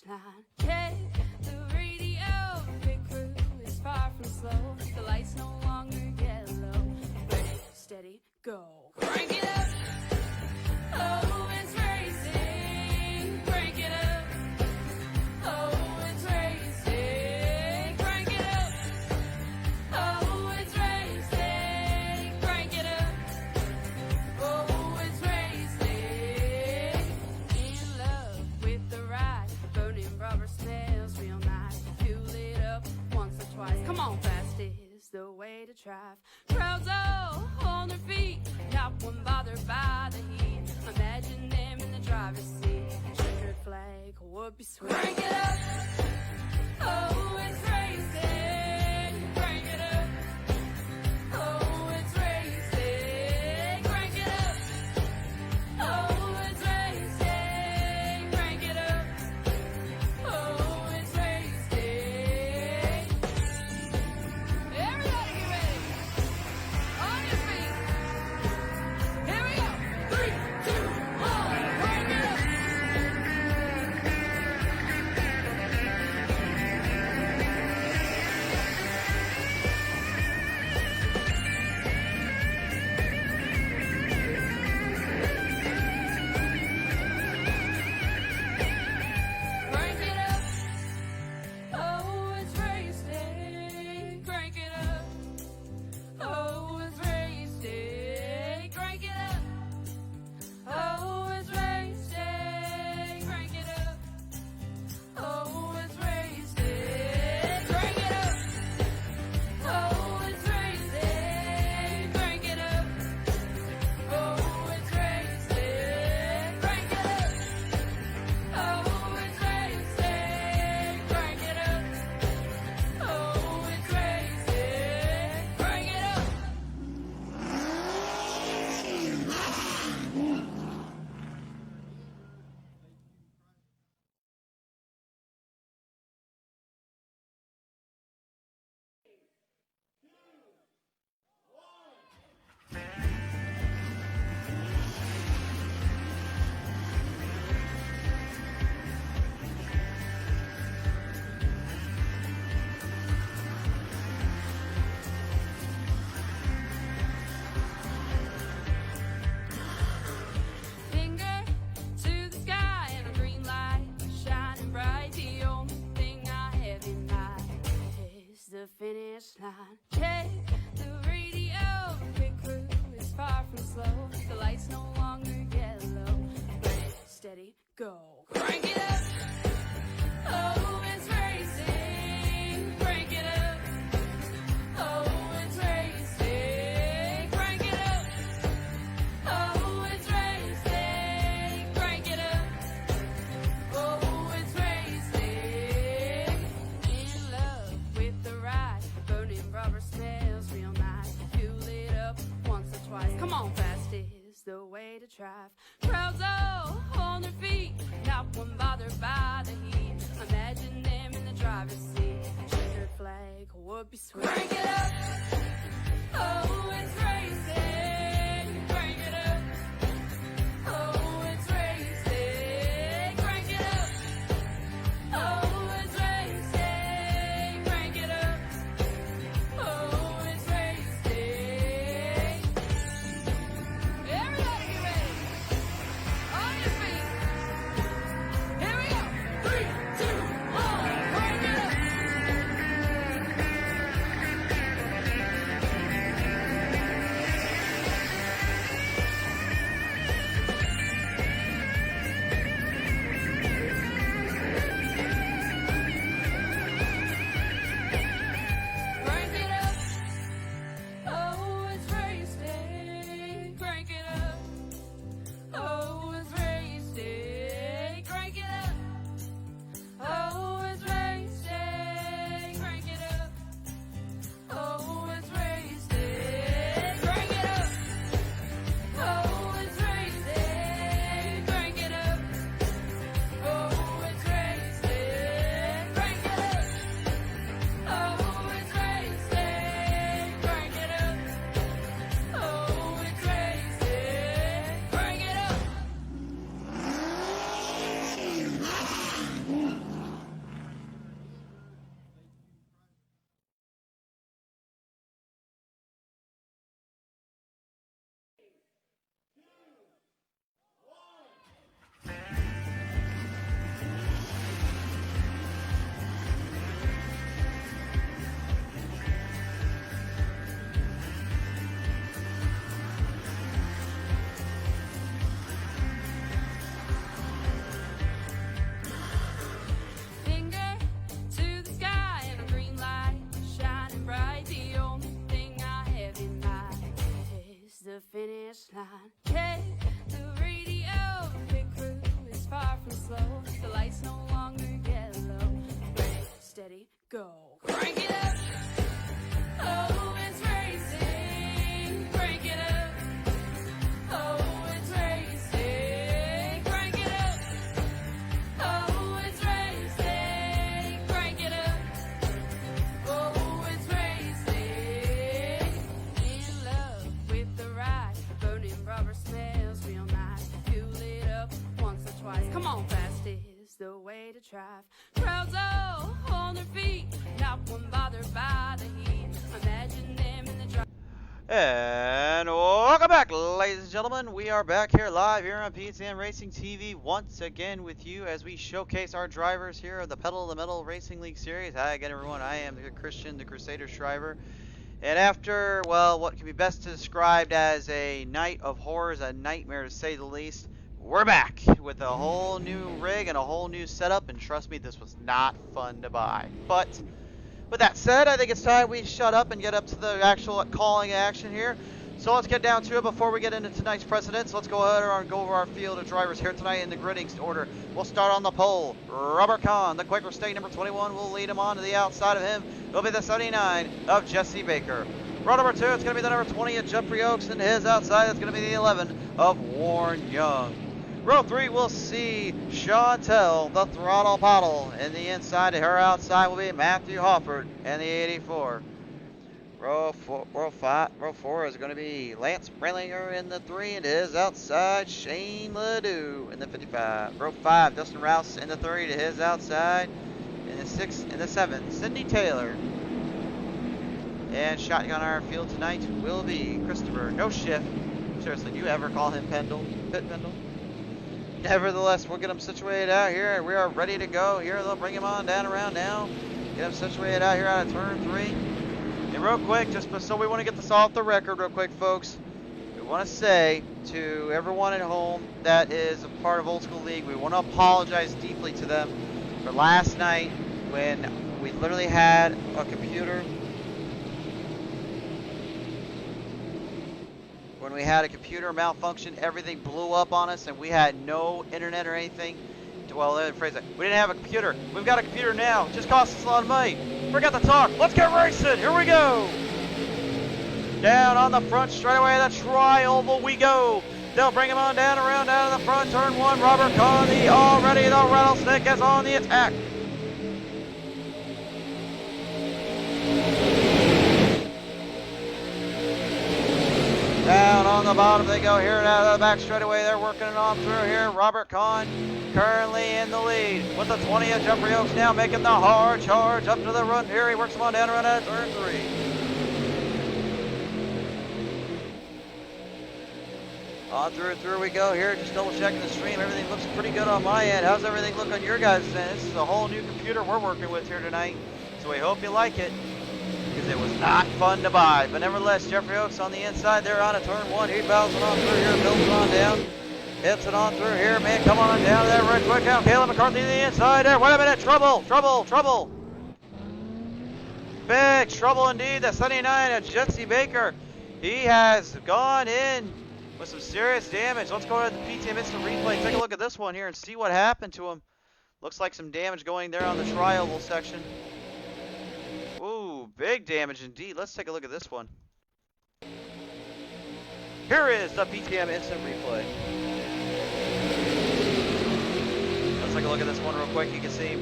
line. Check the radio, pit crew is far from slow. The lights no longer yellow. Ready, steady, go. Crank it up. Oh, it's racing. Crank it up. Oh, it's racing. Crank it up. Oh, it's racing. Crank it up. Oh, it's racing. In love with the ride. Burning rubber smells real nice. Fuel it up once or twice. Come on, fast is the way to drive. Crowds all on their feet, not one bothered by the heat. Imagine them in the driver's seat. Checkered flag would be sweet. Crank it up. Oh, it's racing. Crank it up. Oh, it's racing. Crank it up. Oh, it's racing. Crank it up. Oh, it's racing. Everybody get ready. On your feet. Here we go. 3, 2, 1. Crank it up. Crank it up. Oh, it's racing. Crank it up. Oh, it's racing. Crank it up. Oh, it's racing. Crank it up. Oh, it's racing. Crank it up. Oh, it's racing. Crank it up. Oh, it's racing. Crank it up. Oh, it's racing. Crank it up. Oh, it's racing. Crank it up. Finger to the sky and a green light shining bright. The only thing I have in mind is the finish line. Check the radio, pit crew is far from slow. The lights no longer yellow. Ready, steady, go. Crank it up. Oh, it's racing. Crank it up. Oh, it's racing. Crank it up. Oh, it's racing. Crank it up. Oh, it's racing. In love with the ride. Burning rubber smells real nice. Fuel it up once or twice. Come on, fast is the way to drive. Crowds all on their feet, not one bothered by the heat. Imagine them in the driver's seat. Checkered flag would be sweet. Crank it up. Oh, it's racing. Crank it up. Oh, it's racing. Crank it up. Oh, it's racing. Crank it up. Oh, it's racing. Everybody get ready. On your feet. Here we go. 3, 2, 1. Crank it up. finish line. Check the radio, pit crew is far from slow. The lights no longer yellow. Ready, steady, go. Crank it up. Oh, it's racing. Crank it up. Oh, it's racing. Crank it up. Oh, it's racing. Crank it up. Oh, it's racing. In love with the ride. Burning rubber smells real nice. Fuel it up once or twice. Come on, fast is the way to drive. Crowds all on their feet. Not one bothered by the heat. Imagine them in the drive. And welcome back, ladies and gentlemen. We are back here live here on PTM Racing TV once again with you as we showcase our drivers here of the Pedal to the Metal Racing League Series. Hi again, everyone. I am the Christian, the Crusader Shriver. And after, well, what can be best described as a night of horrors, a nightmare to say the least, we're back with a whole new rig and a whole new setup. And trust me, this was not fun to buy. But with that said, I think it's time we shut up and get up to the actual calling action here. So let's get down to it before we get into tonight's precedents. Let's go ahead and go over our field of drivers here tonight in the gridding order. We'll start on the pole. Robert Kahn, the Quaker State number 21, will lead him on to the outside of him. It'll be the 79 of Jesse Baker. Row number 2, it's going to be the number 20 of Jeffrey Oaks, and his outside, it's going to be the 11 of Warren Young. Row 3, we'll see Chantel, the Throttle Pottle, and the inside to her outside will be Matthew Hofford and the 84. Row 4 is going to be Lance Brandlinger in the 3, and his outside Shane Ledoux in the 55. Row 5, Dustin Rouse in the 3 to his outside, in the 6 and the 7, Cindy Taylor. And shotgun our field tonight will be Christopher No Shift. Seriously, do you ever call him Pendle? Pit Pendle? Nevertheless, we'll get him situated out here. We are ready to go here. They'll bring him on down around now. Get him situated out here out of turn 3. And real quick, just so we want to get this off the record real quick, folks, we want to say to everyone at home that is a part of Old School League, we want to apologize deeply to them for last night when we literally had a computer. When we had a computer malfunction, everything blew up on us, and we had no internet or anything. Well, let me phrase it. We didn't have a computer. We've got a computer now. It just cost us a lot of money. Forget the talk. Let's get racing. Here we go. Down on the front straightaway, the tri-oval we go. They'll bring him on down around down to the front. Turn 1, Robert Kahn, already the Rattlesnake is on the attack. Down on the bottom they go here and out of the back straightaway. They're working it on through here. Robert Kahn currently in the lead with the 20 of Jeffrey Oaks now making the hard charge up to the run here. He works him on down around out of turn 3. On through we go here. Just double checking the stream. Everything looks pretty good on my end. How's everything look on your guys' end? This is a whole new computer we're working with here tonight. So we hope you like it, because it was not fun to buy. But nevertheless, Jeffrey Oaks on the inside there on a turn 1. He bows it on through here, builds it on down. Hits it on through here, man. Come on down there right quick now. Caleb McCarthy to the inside there. Wait a minute. Trouble. Big trouble indeed. The 79 of Jesse Baker. He has gone in with some serious damage. Let's go ahead to the PTM Instant Replay. Take a look at this one here and see what happened to him. Looks like some damage going there on the tri-oval section. Ooh, big damage indeed. Let's take a look at this one. Here is the PTM Instant Replay. Let's take a look at this one real quick. You can see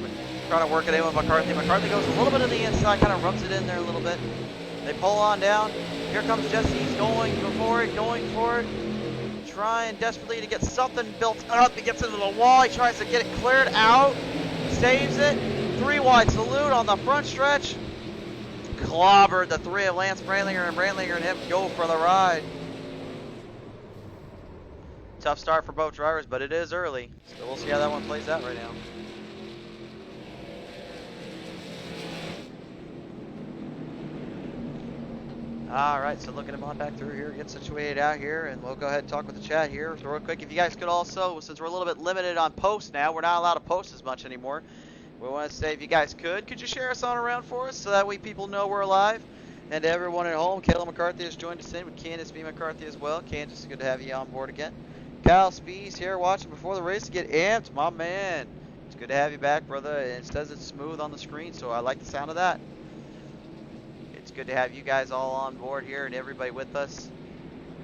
trying to work it in with McCarthy. McCarthy goes a little bit on the inside, kind of rubs it in there a little bit. They pull on down. Here comes Jesse. He's going for it. Trying desperately to get something built up. He gets into the wall. He tries to get it cleared out. Saves it. 3 wide salute on the front stretch. Clobbered the 3 of Lance Brandlinger, and Brandlinger and him go for the ride. Tough start for both drivers, but it is early, so we'll see how that one plays out right now. Alright, so looking him on back through here, get situated out here, and we'll go ahead and talk with the chat here. So real quick, if you guys could also, since we're a little bit limited on posts now, we're not allowed to post as much anymore. We want to say, if you guys could you share us on around for us so that way people know we're alive? And to everyone at home, Kayla McCarthy has joined us in with Candace B. McCarthy as well. Candace, good to have you on board again. Kyle Spees here watching before the race to get amped. My man. It's good to have you back, brother. And it says it's smooth on the screen, so I like the sound of that. It's good to have you guys all on board here and everybody with us.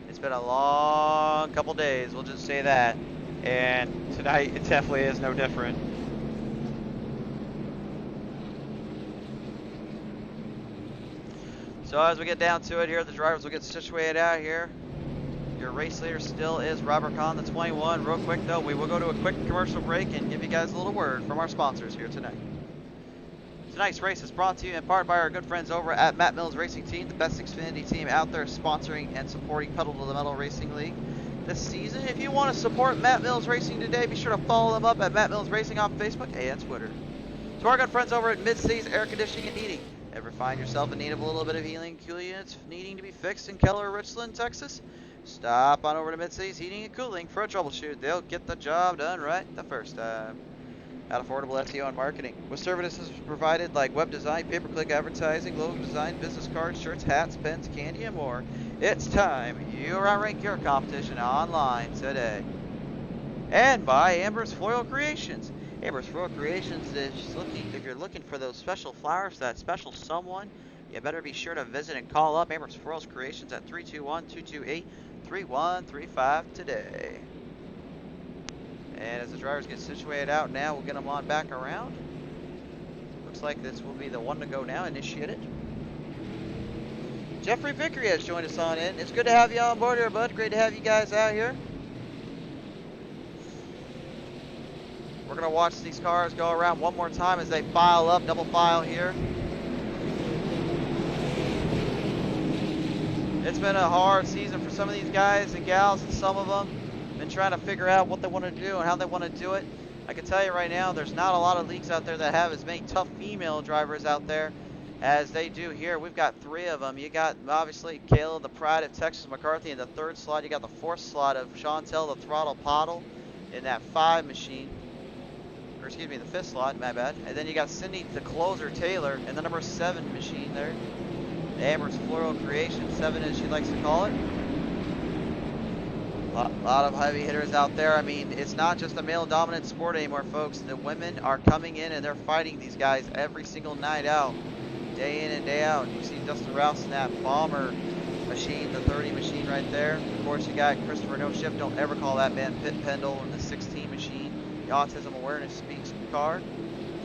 It's been a long couple days, we'll just say that. And tonight, it definitely is no different. So as we get down to it here, the drivers will get situated out here. Your race leader still is Robert Kahn, the 21. Real quick though, we will go to a quick commercial break and give you guys a little word from our sponsors here tonight. Tonight's race is brought to you in part by our good friends over at Matt Mills Racing Team, the best Xfinity team out there sponsoring and supporting Pedal to the Metal Racing League this season. If you want to support Matt Mills Racing today, be sure to follow them up at Matt Mills Racing on Facebook and Twitter. To our good friends over at Mid-Cities Air Conditioning and Heating. Ever find yourself in need of a little bit of heating and cooling units needing to be fixed in Keller or Richland, Texas? Stop on over to Mid-Cities Heating and Cooling for a troubleshoot. They'll get the job done right the first time. At affordable SEO and Marketing. With services provided like web design, pay-per-click advertising, logo design, business cards, shirts, hats, pens, candy, and more. It's time you outrank your competition online today. And by Amber's Floral Creations. Amber's Floral Creations is looking, if you're looking for those special flowers, that special someone, you better be sure to visit and call up Amber's Floral Creations at 321-228-3135 today. And as the drivers get situated out now, we'll get them on back around. Looks like this will be the one to go now, initiated. Jeffrey Vickery has joined us on in. It's good to have you on board here, bud. Great to have you guys out here. We're going to watch these cars go around one more time as they file up, double file here. It's been a hard season for some of these guys and gals, and some of them been trying to figure out what they want to do and how they want to do it. I can tell you right now, there's not a lot of leagues out there that have as many tough female drivers out there as they do here. We've got 3 of them. You got, obviously, Kayla, the Pride of Texas McCarthy in the 3rd slot. You got the 4th slot of Chantel, the Throttle Pottle, in that 5 machine. Or, excuse me, the 5th slot, my bad. And then you got Cindy, the Closer Taylor, in the number 7 machine there. Amber's Floral Creation, 7 as she likes to call it. A lot of heavy hitters out there. I mean, it's not just a male-dominant sport anymore, folks. The women are coming in and they're fighting these guys every single night out, day in and day out. You see Dustin Rouse in that Bomber machine, the 30 machine right there. Of course, you got Christopher No Shift. Don't ever call that man Pit Pendle in the 16 machine. The Autism Awareness Speaks car.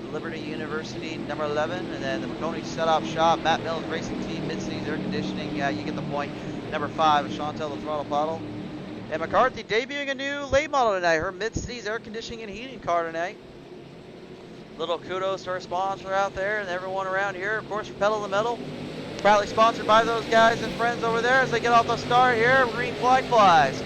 The Liberty University, number 11. And then the Maconi Set-Up Shop, Matt Mills Racing Team, Mid-Cities Air Conditioning. Yeah, you get the point. Number 5, Chantel, the Throttle Bottle. And McCarthy debuting a new late model tonight. Her Mid-Cities Air Conditioning and Heating car tonight. Little kudos to our sponsor out there and everyone around here. Of course, Pedal to the Metal. Proudly sponsored by those guys and friends over there as they get off the start here. Green flag flies.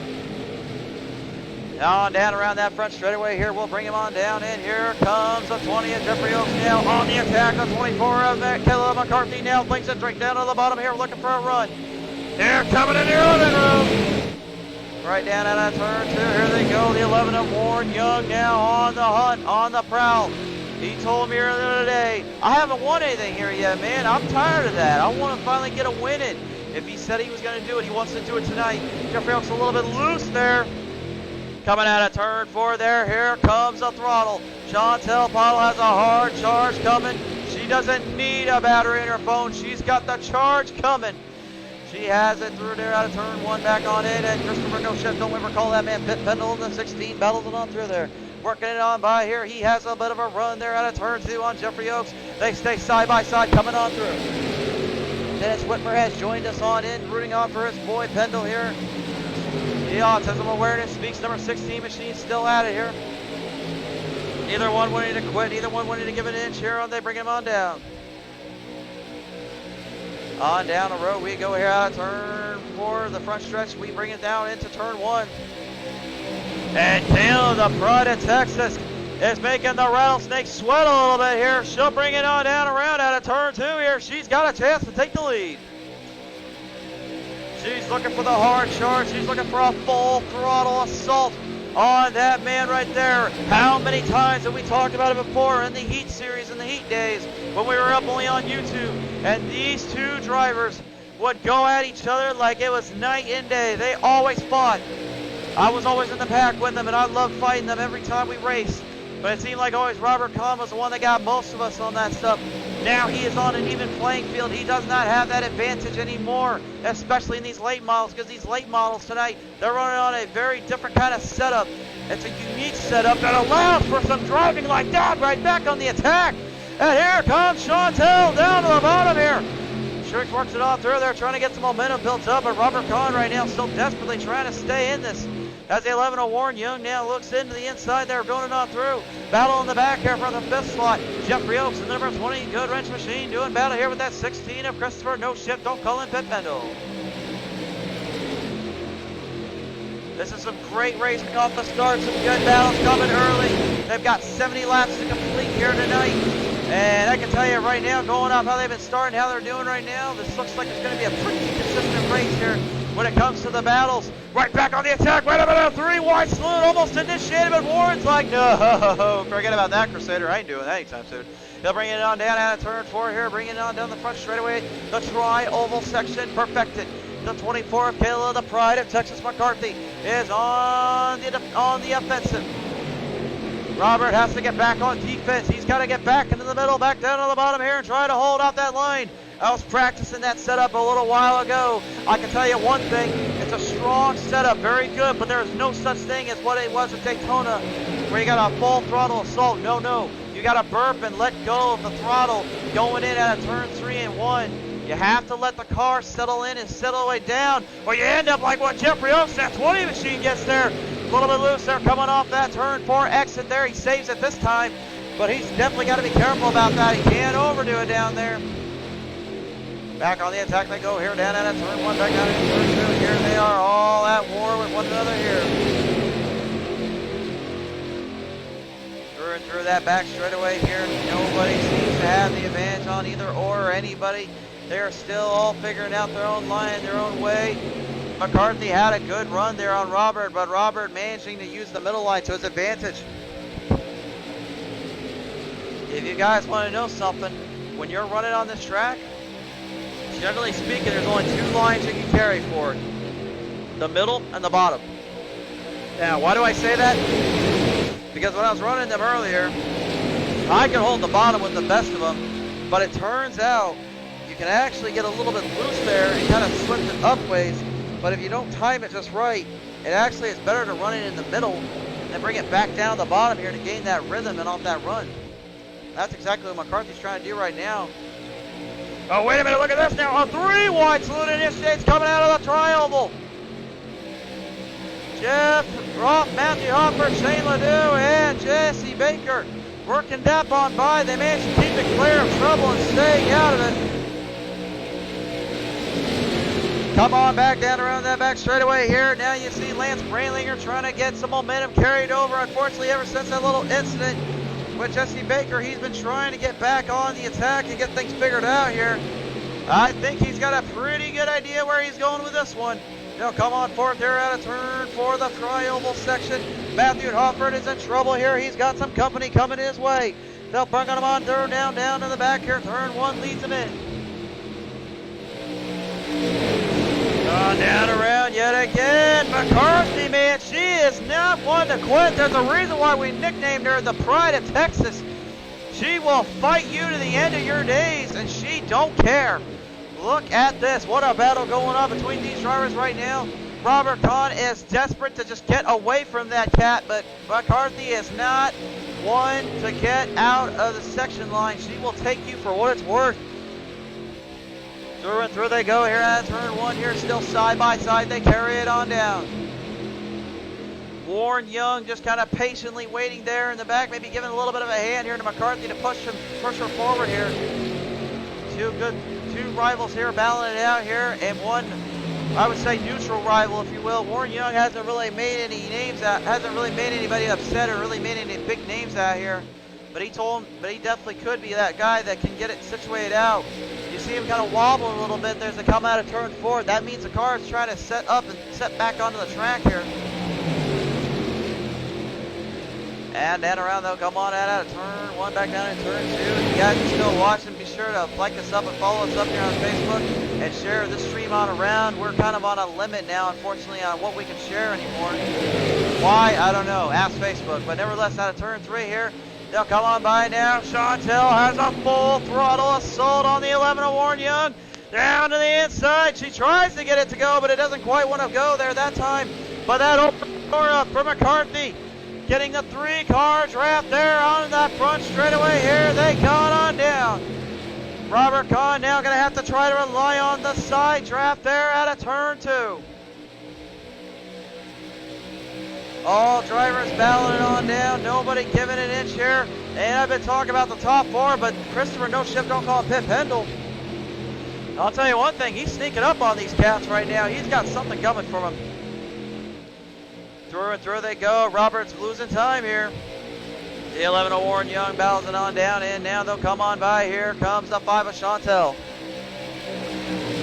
On down around that front straightaway here. We'll bring him on down. And here comes the 20 of Jeffrey Oaks now on the attack. The 24 of Kayla McCarthy now blinks a drink down to the bottom here. Looking for a run. Here coming in here on the room. Right down out of turn 2. Here they go. The 11 of Warren Young now on the hunt, on the prowl. He told me earlier today, I haven't won anything here yet, man. I'm tired of that. I want to finally get a win in. If he said he was going to do it, he wants to do it tonight. Jeffrey Oaks a little bit loose there. Coming out of turn 4 there. Here comes the throttle. Chantel Pottle has a hard charge coming. She doesn't need a battery in her phone. She's got the charge coming. She has it through there out of turn 1 back on in. And Christopher No Shift, don't ever call that man Pit Pendle in the 16. Battles it on through there. Working it on by here. He has a bit of a run there out of turn 2 on Jeffrey Oaks. They stay side by side coming on through. Dennis Whitmer has joined us on in, rooting on for his boy Pendle here. The Autism Awareness Speaks, number 16 machine still at it here. Neither one wanting to quit, neither one wanting to give an inch here. They bring him on down. On down the road we go here out of turn 4, the front stretch. We bring it down into turn 1. And Kayla, the Pride of Texas, is making the Rattlesnake sweat a little bit here. She'll bring it on down around out of turn 2 here. She's got a chance to take the lead. She's looking for the hard charge. She's looking for a full throttle assault on that man right there. How many times have we talked about it before in the Heat series, in the Heat days, when we were up only on YouTube? And these two drivers would go at each other like it was night and day. They always fought. I was always in the pack with them, and I loved fighting them every time we raced. But it seemed like always Robert Kahn was the one that got most of us on that stuff. Now he is on an even playing field. He does not have that advantage anymore, especially in these late models, because these late models tonight, they're running on a very different kind of setup. It's a unique setup that allows for some driving like that right back on the attack. And here comes Chantel down to the bottom here. Shrix works it on through there, trying to get some momentum built up, but Robert Kahn right now still desperately trying to stay in this. As the 11 of Warren Young now looks into the inside there, going on through. Battle in the back here for the 5th slot. Jeffrey Oaks, the number 20, Good Wrench Machine, doing battle here with that 16 of Christopher No Shit, Don't Call Him Pit Pendle. This is some great racing off the start, some good battles coming early. They've got 70 laps to complete here tonight. And I can tell you right now, going off how they've been starting, how they're doing right now, this looks like it's going to be a pretty consistent race here when it comes to the battles. Right back on the attack. Wait a minute. 3 wide salute almost initiated, but Warren's like, no, forget about that, Crusader. I ain't doing that anytime soon. They'll bring it on down out of turn 4 here, bringing it on down the front straightaway. The tri-oval section perfected. The 24 of Kayla, the pride of Texas McCarthy, is on the offensive. Robert has to get back on defense. He's got to get back into the middle, back down to the bottom here, and try to hold out that line. I was practicing that setup a little while ago. I can tell you one thing, it's a strong setup, very good, but there is no such thing as what it was at Daytona, where you got a full throttle assault. No. You got to burp and let go of the throttle going in out of turn 3 and 1. You have to let the car settle in and settle way down, or you end up like what Jeffrey Oaks, that 20 machine, gets there. A little bit loose there, coming off that turn 4 exit there. He saves it this time, but he's definitely got to be careful about that. He can't overdo it down there. Back on the attack they go here, down out of turn 1, back down into turn 2. Here they are all at war with one another here. Through that back straightaway here, nobody seems to have the advantage on either or anybody. They're still all figuring out their own line, their own way. McCarthy had a good run there on Robert, but Robert managing to use the middle line to his advantage. If you guys want to know something, when you're running on this track, generally speaking, there's only 2 lines you can carry forward. The middle and the bottom. Now, why do I say that? Because when I was running them earlier, I could hold the bottom with the best of them, but it turns out you can actually get a little bit loose there and kind of slip it upways, but if you don't time it just right, it actually is better to run it in the middle and bring it back down the bottom here to gain that rhythm and off that run. That's exactly what McCarthy's trying to do right now. Oh, wait a minute, look at this now. A 3 wide salute initiates coming out of the tri-oval. Jeff Roth, Matthew Hopper, Shane Ledoux, and Jesse Baker working that on by. They managed to keep it clear of trouble and staying out of it. Come on back down around that back straightaway here. Now you see Lance Brandlinger trying to get some momentum carried over. Unfortunately, ever since that little incident with Jesse Baker, he's been trying to get back on the attack and get things figured out here. I think he's got a pretty good idea where he's going with this one. He'll come on forth here out of turn for the tri-oval section. Matthew Hofford is in trouble here. He's got some company coming his way. They'll bring him on through down to the back here. Turn 1 leads him in. Down around yet again. McCarthy, man, she is not one to quit. There's a reason why we nicknamed her the Pride of Texas. She will fight you to the end of your days, and she don't care. Look at this. What a battle going on between these drivers right now. Robert Kahn is desperate to just get away from that cat, but McCarthy is not one to get out of the section line. She will take you for what it's worth. Through and through they go here at turn 1 here, still side by side. They carry it on down. Warren Young just kind of patiently waiting there in the back, maybe giving a little bit of a hand here to McCarthy to push her forward here. Two rivals here battling it out here, and one, I would say, neutral rival, if you will. Warren Young hasn't really made any names out, hasn't really made anybody upset or really made any big names out here. But he definitely could be that guy that can get it situated out. You see him kind of wobble a little bit there as they come out of turn 4. That means the car is trying to set up and set back onto the track here. And then around, they'll come on out of turn 1 back down in turn 2. If you guys are still watching, be sure to like us up and follow us up here on Facebook and share this stream on around. We're kind of on a limit now, unfortunately, on what we can share anymore. Why? I don't know. Ask Facebook. But nevertheless, out of turn 3 here, they'll come on by now. Chantel has a full throttle assault on the 11 of Warren Young. Down to the inside. She tries to get it to go, but it doesn't quite want to go there that time. But that open door up for McCarthy. Getting the 3-car draft there on that front straightaway here. They come on down. Robert Kahn now going to have to try to rely on the side draft there out of turn 2. All drivers battling on down. Nobody giving an inch here. And I've been talking about the top 4, but Christopher No Shift Don't Call Pit Pendle. I'll tell you one thing, he's sneaking up on these cats right now. He's got something coming for him. Through and through they go. Roberts losing time here. The 11 of Warren Young battles it on down, and now they'll come on by. Here comes the 5 of Chantel.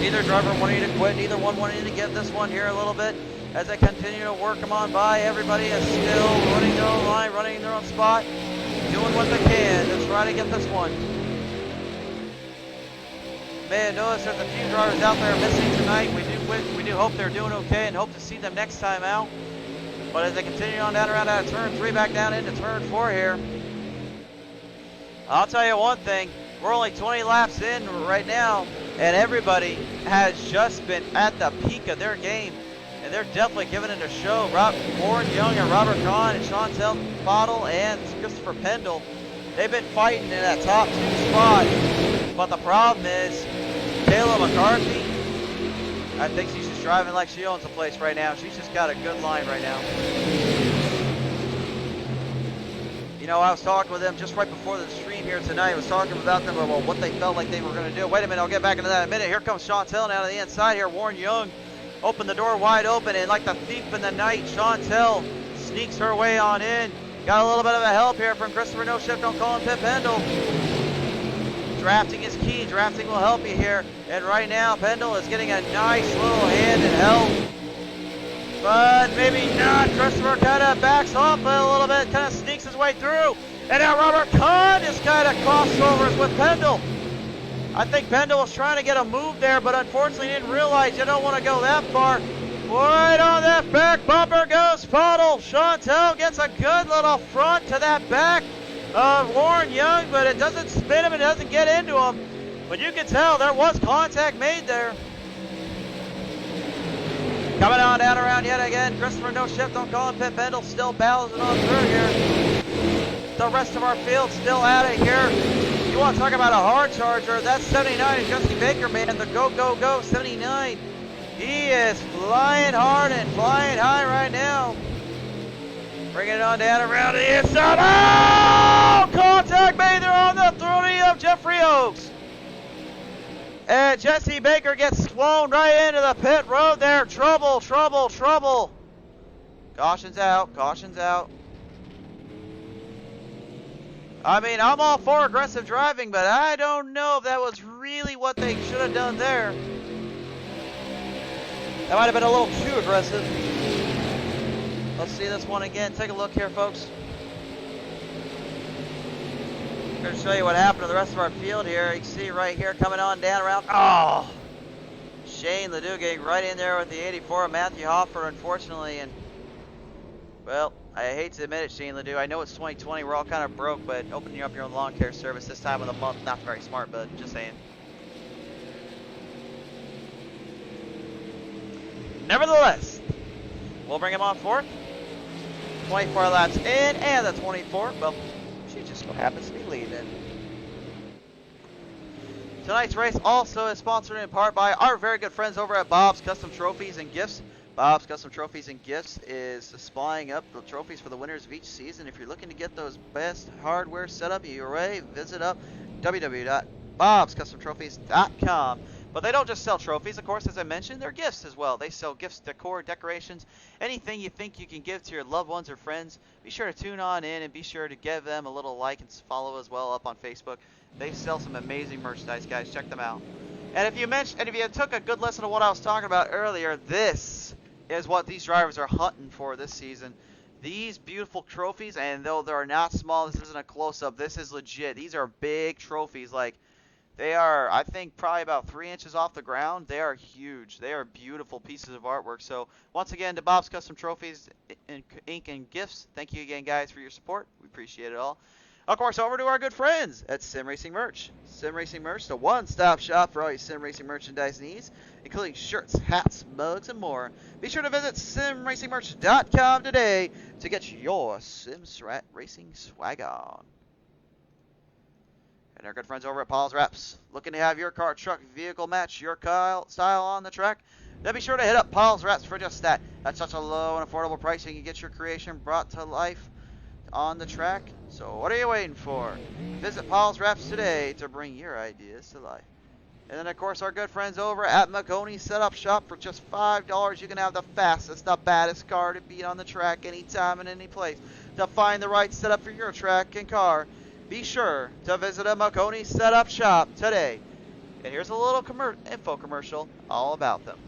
Neither driver wanting to quit, neither one wanting to give this one here a little bit. As they continue to work them on by, everybody is still running their own line, running their own spot, doing what they can to try to get this one. Man, notice there's a few drivers out there missing tonight. We do hope they're doing okay and hope to see them next time out. But as they continue on down around out of turn 3 back down into turn 4 here, I'll tell you one thing, we're only 20 laps in right now, and everybody has just been at the peak of their game, and they're definitely giving it a show. Warren Young and Robert Kahn and Chantel Bottle and Christopher Pendle, they've been fighting in that top 2 spot. But the problem is, Kayla McCarthy, I think she's just driving like she owns the place right now. She's just got a good line right now. You know, I was talking with them just right before the stream here tonight. I was talking about them about what they felt like they were going to do. Wait a minute, I'll get back into that in a minute. Here comes Chantel now to the inside here. Warren Young opened the door wide open, and like the thief in the night, Chantel sneaks her way on in. Got a little bit of a help here from Christopher No Shift Don't Call him Pit Pendle. Drafting is key. Drafting will help you here. And right now, Pendle is getting a nice little hand and help. But maybe not. Christopher kind of backs off a little bit, kind of sneaks his way through. And now Robert Kahn is kind of crossovers with Pendle. I think Pendle was trying to get a move there, but unfortunately didn't realize you don't want to go that far. Right on that back bumper goes Pottle. Chantel gets a good little front to that back of Warren Young, but it doesn't spin him, it doesn't get into him. But you can tell there was contact made there. Coming on down around yet again, Christopher No Shift Don't Call him Pit Pendle still battles it on through here. The rest of our field still at it here. You want to talk about a hard charger, that's 79 and Jesse Baker, man, the go 79. He is flying hard and flying high right now. Bringing it on down around the inside. Oh! Contact made there on the 30 of Jeffrey Oaks. And Jesse Baker gets flown right into the pit road there. Trouble. Caution's out. I mean, I'm all for aggressive driving, but I don't know if that was really what they should have done there. That might have been a little too aggressive. Let's see this one again. Take a look here, folks. I'm going to show you what happened to the rest of our field here. You can see right here coming on down around. Oh! Shane Ledoux getting right in there with the 84 of Matthew Hoffer, unfortunately. And, well, I hate to admit it, Shane Ledoux. I know it's 2020. We're all kind of broke, but opening up your own lawn care service this time of the month, not very smart, but just saying. Nevertheless, we'll bring him on fourth. 24 laps in, and the 24, well, she just so happens to be leading. Tonight's race also is sponsored in part by our very good friends over at Bob's Custom Trophies and Gifts. Bob's Custom Trophies and Gifts is supplying up the trophies for the winners of each season. If you're looking to get those best hardware set up, you're ready, visit up www.bobscustomtrophies.com. But they don't just sell trophies, of course, as I mentioned, they're gifts as well. They sell gifts, decor, decorations, anything you think you can give to your loved ones or friends. Be sure to tune on in and be sure to give them a little like and follow as well up on Facebook. They sell some amazing merchandise, guys. Check them out. And if you took a good listen to what I was talking about earlier, this is what these drivers are hunting for this season. These beautiful trophies, and though they're not small, this isn't a close-up, this is legit. These are big trophies. Like, they are, I think, probably about 3 inches off the ground. They are huge. They are beautiful pieces of artwork. So, once again, to Bob's Custom Trophies, Ink, and Gifts, thank you again, guys, for your support. We appreciate it all. Of course, over to our good friends at Sim Racing Merch. Sim Racing Merch, the one-stop shop for all your sim racing merchandise needs, including shirts, hats, mugs, and more. Be sure to visit simracingmerch.com today to get your sim racing swag on. And our good friends over at Pottlez Wrapz, looking to have your car, truck, vehicle match your style on the track? Then be sure to hit up Pottlez Wrapz for just that. At such a low and affordable price, you can get your creation brought to life on the track. So what are you waiting for? Visit Pottlez Wrapz today to bring your ideas to life. And then, of course, our good friends over at Maconi Setup Shop. For just $5, you can have the fastest, the baddest car to beat on the track anytime and any place. To find the right setup for your track and car, be sure to visit a Maconi Setup Shop today. And here's a little info commercial all about them.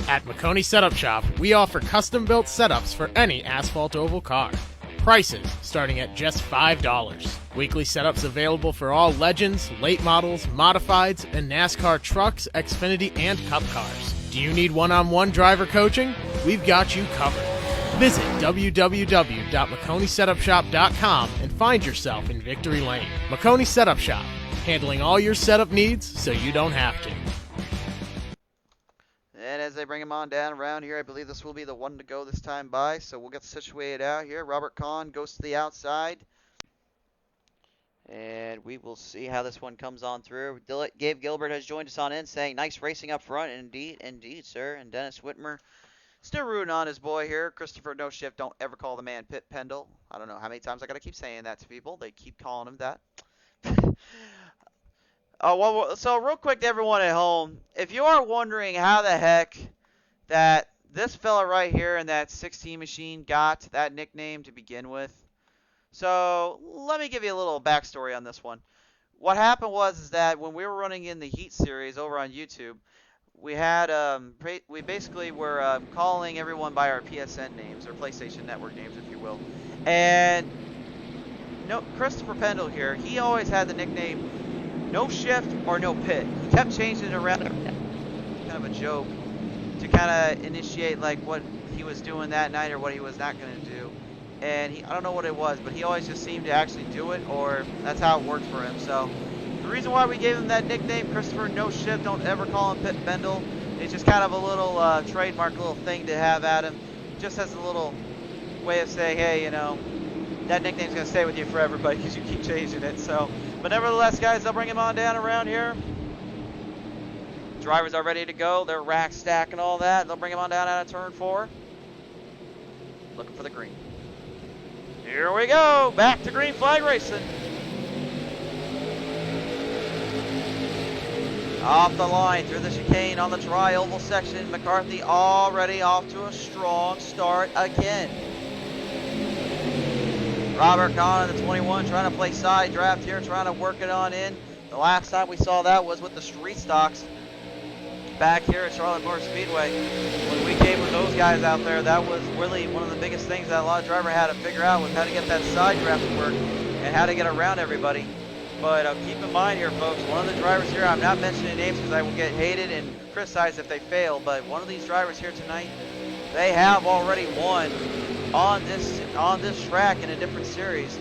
At Maconi Setup Shop, we offer custom-built setups for any asphalt oval car. Prices starting at just $5. Weekly setups available for all Legends, late models, modifieds, and NASCAR trucks, Xfinity, and Cup cars. Do you need one-on-one driver coaching? We've got you covered. Visit www.maconisetupshop.com and find yourself in Victory Lane. Maconi Setup Shop, handling all your setup needs so you don't have to. And as they bring him on down around here, I believe this will be the one to go this time by. So we'll get situated out here. Robert Kahn goes to the outside. And we will see how this one comes on through. Gabe Gilbert has joined us on in, saying, nice racing up front. Indeed, sir. And Dennis Whitmer still rooting on his boy here. Christopher No Shift, don't ever call the man Pit Pendle. I don't know how many times I got to keep saying that to people. They keep calling him that. So real quick to everyone at home, if you are wondering how the heck that this fella right here in that 16 machine got that nickname to begin with, so let me give you a little backstory on this one. What happened was that when we were running in the Heat series over on YouTube, we had we basically were calling everyone by our PSN names or PlayStation Network names, if you will, and Christopher Pendle here, he always had the nickname No Shift or No Pit. He kept changing it around, kind of a joke, to kind of initiate like what he was doing that night or what he was not going to do. And I don't know what it was, but he always just seemed to actually do it, or that's how it worked for him. So the reason why we gave him that nickname, Christopher No Shift, don't ever call him Pit Pendle, it's just kind of a little trademark, little thing to have at him, just as a little way of saying, hey, you know, that nickname's going to stay with you forever, buddy, because you keep changing it. So, but nevertheless, guys, they'll bring him on down around here. Drivers are ready to go. They're rack stack and all that. They'll bring him on down out of turn 4. Looking for the green. Here we go. Back to green flag racing. Off the line through the chicane on the tri-oval section. McCarthy already off to a strong start again. Robert Kahn in the 21 trying to play side draft here, trying to work it on in. The last time we saw that was with the street stocks back here at Charlotte Motor Speedway. When we came with those guys out there, that was really one of the biggest things that a lot of drivers had to figure out, was how to get that side draft to work and how to get around everybody. But keep in mind here, folks, one of the drivers here, I'm not mentioning names because I will get hated and criticized if they fail, but one of these drivers here tonight, they have already won on this track in a different series.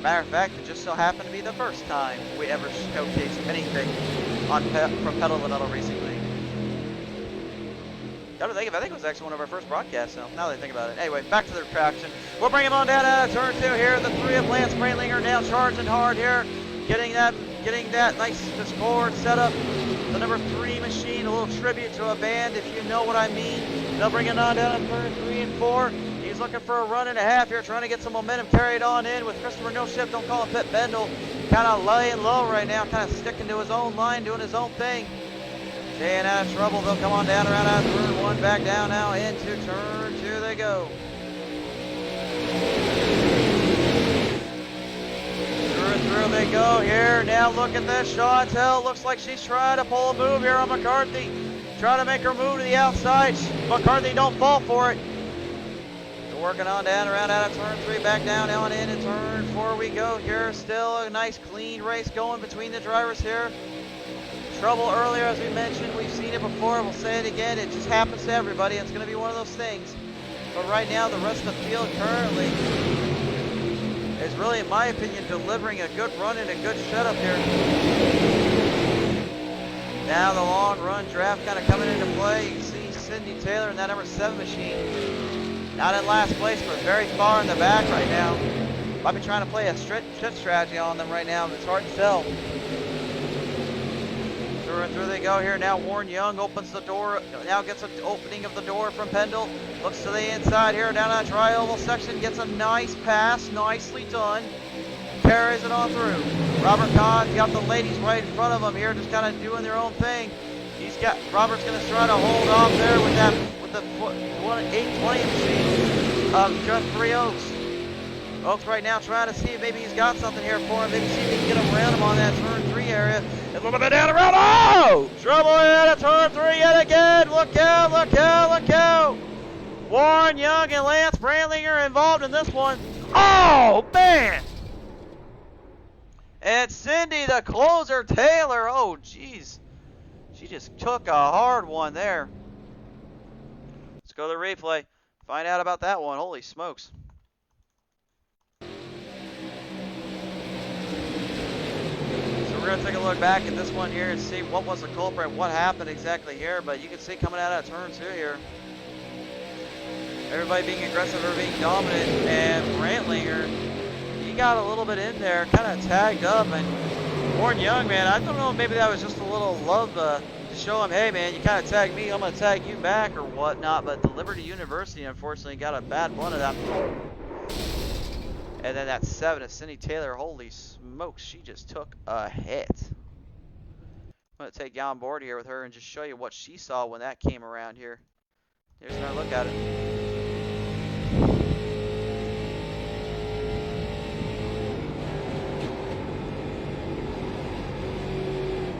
Matter of fact, it just so happened to be the first time we ever showcased anything from Pedal to Metal Racing League. I think it was actually one of our first broadcasts, now that I think about it. Anyway, back to the traction. We'll bring him on down out of turn 2 here. The 3 of Lance Breitlinger now charging hard here. Getting that nice Discord set up. The number 3 machine, a little tribute to a band, if you know what I mean. They'll bring it on down to turn 3 and 4. He's looking for a run and a half here, trying to get some momentum carried on in with Christopher No Shift. Don't call him Pit Pendle. Kind of laying low right now, kind of sticking to his own line, doing his own thing. Staying out of trouble. They'll come on down around out of turn 1, back down now into turn 2 they go. Through they go here. here. Now look at this. Chantel looks like she's trying to pull a move here on McCarthy. Trying to make her move to the outside. McCarthy, don't fall for it. They're working on down around out of turn 3. Back down on into turn 4 we go here. Still a nice clean race going between the drivers here. Trouble earlier, as we mentioned. We've seen it before. We'll say it again. It just happens to everybody. It's going to be one of those things. But right now, the rest of the field currently is really, in my opinion, delivering a good run and a good setup here. Now the long run draft kind of coming into play. You can see Cindy Taylor in that number 7 machine. Not in last place, but very far in the back right now. Might be trying to play a stretch strategy on them right now, but it's hard to tell. Through and through they go here. Now Warren Young opens the door. Now gets an opening of the door from Pendle. Looks to the inside here down that tri-oval section. Gets a nice pass. Nicely done. Carries it on through. Robert Kahn's got the ladies right in front of him here, just kind of doing their own thing. Robert's going to try to hold off there with the 820 machine of just 3 Oaks. Oaks right now trying to see if maybe he's got something here for him. Maybe see if he can get around him on that turn 3 area. A little bit down around. Oh! Trouble at turn 3 yet again. Look out, look out, look out. Warren Young and Lance Brandlinger involved in this one. Oh, man! And Cindy, the closer, Taylor. Oh, jeez. She just took a hard one there. Let's go to the replay. Find out about that one. Holy smokes. So we're going to take a look back at this one here and see what was the culprit, what happened exactly here. But you can see coming out of turn 2 here, everybody being aggressive or being dominant. And Brandlinger, he got a little bit in there, kind of tagged up. And Warren Young, man, I don't know, maybe that was just a little love to show him, hey, man, you kind of tagged me, I'm going to tag you back or whatnot. But the Liberty University, unfortunately, got a bad one of that. And then that 7 of Cindy Taylor, holy smokes, she just took a hit. I'm going to take you on board here with her and just show you what she saw when that came around here. Here's another look at it.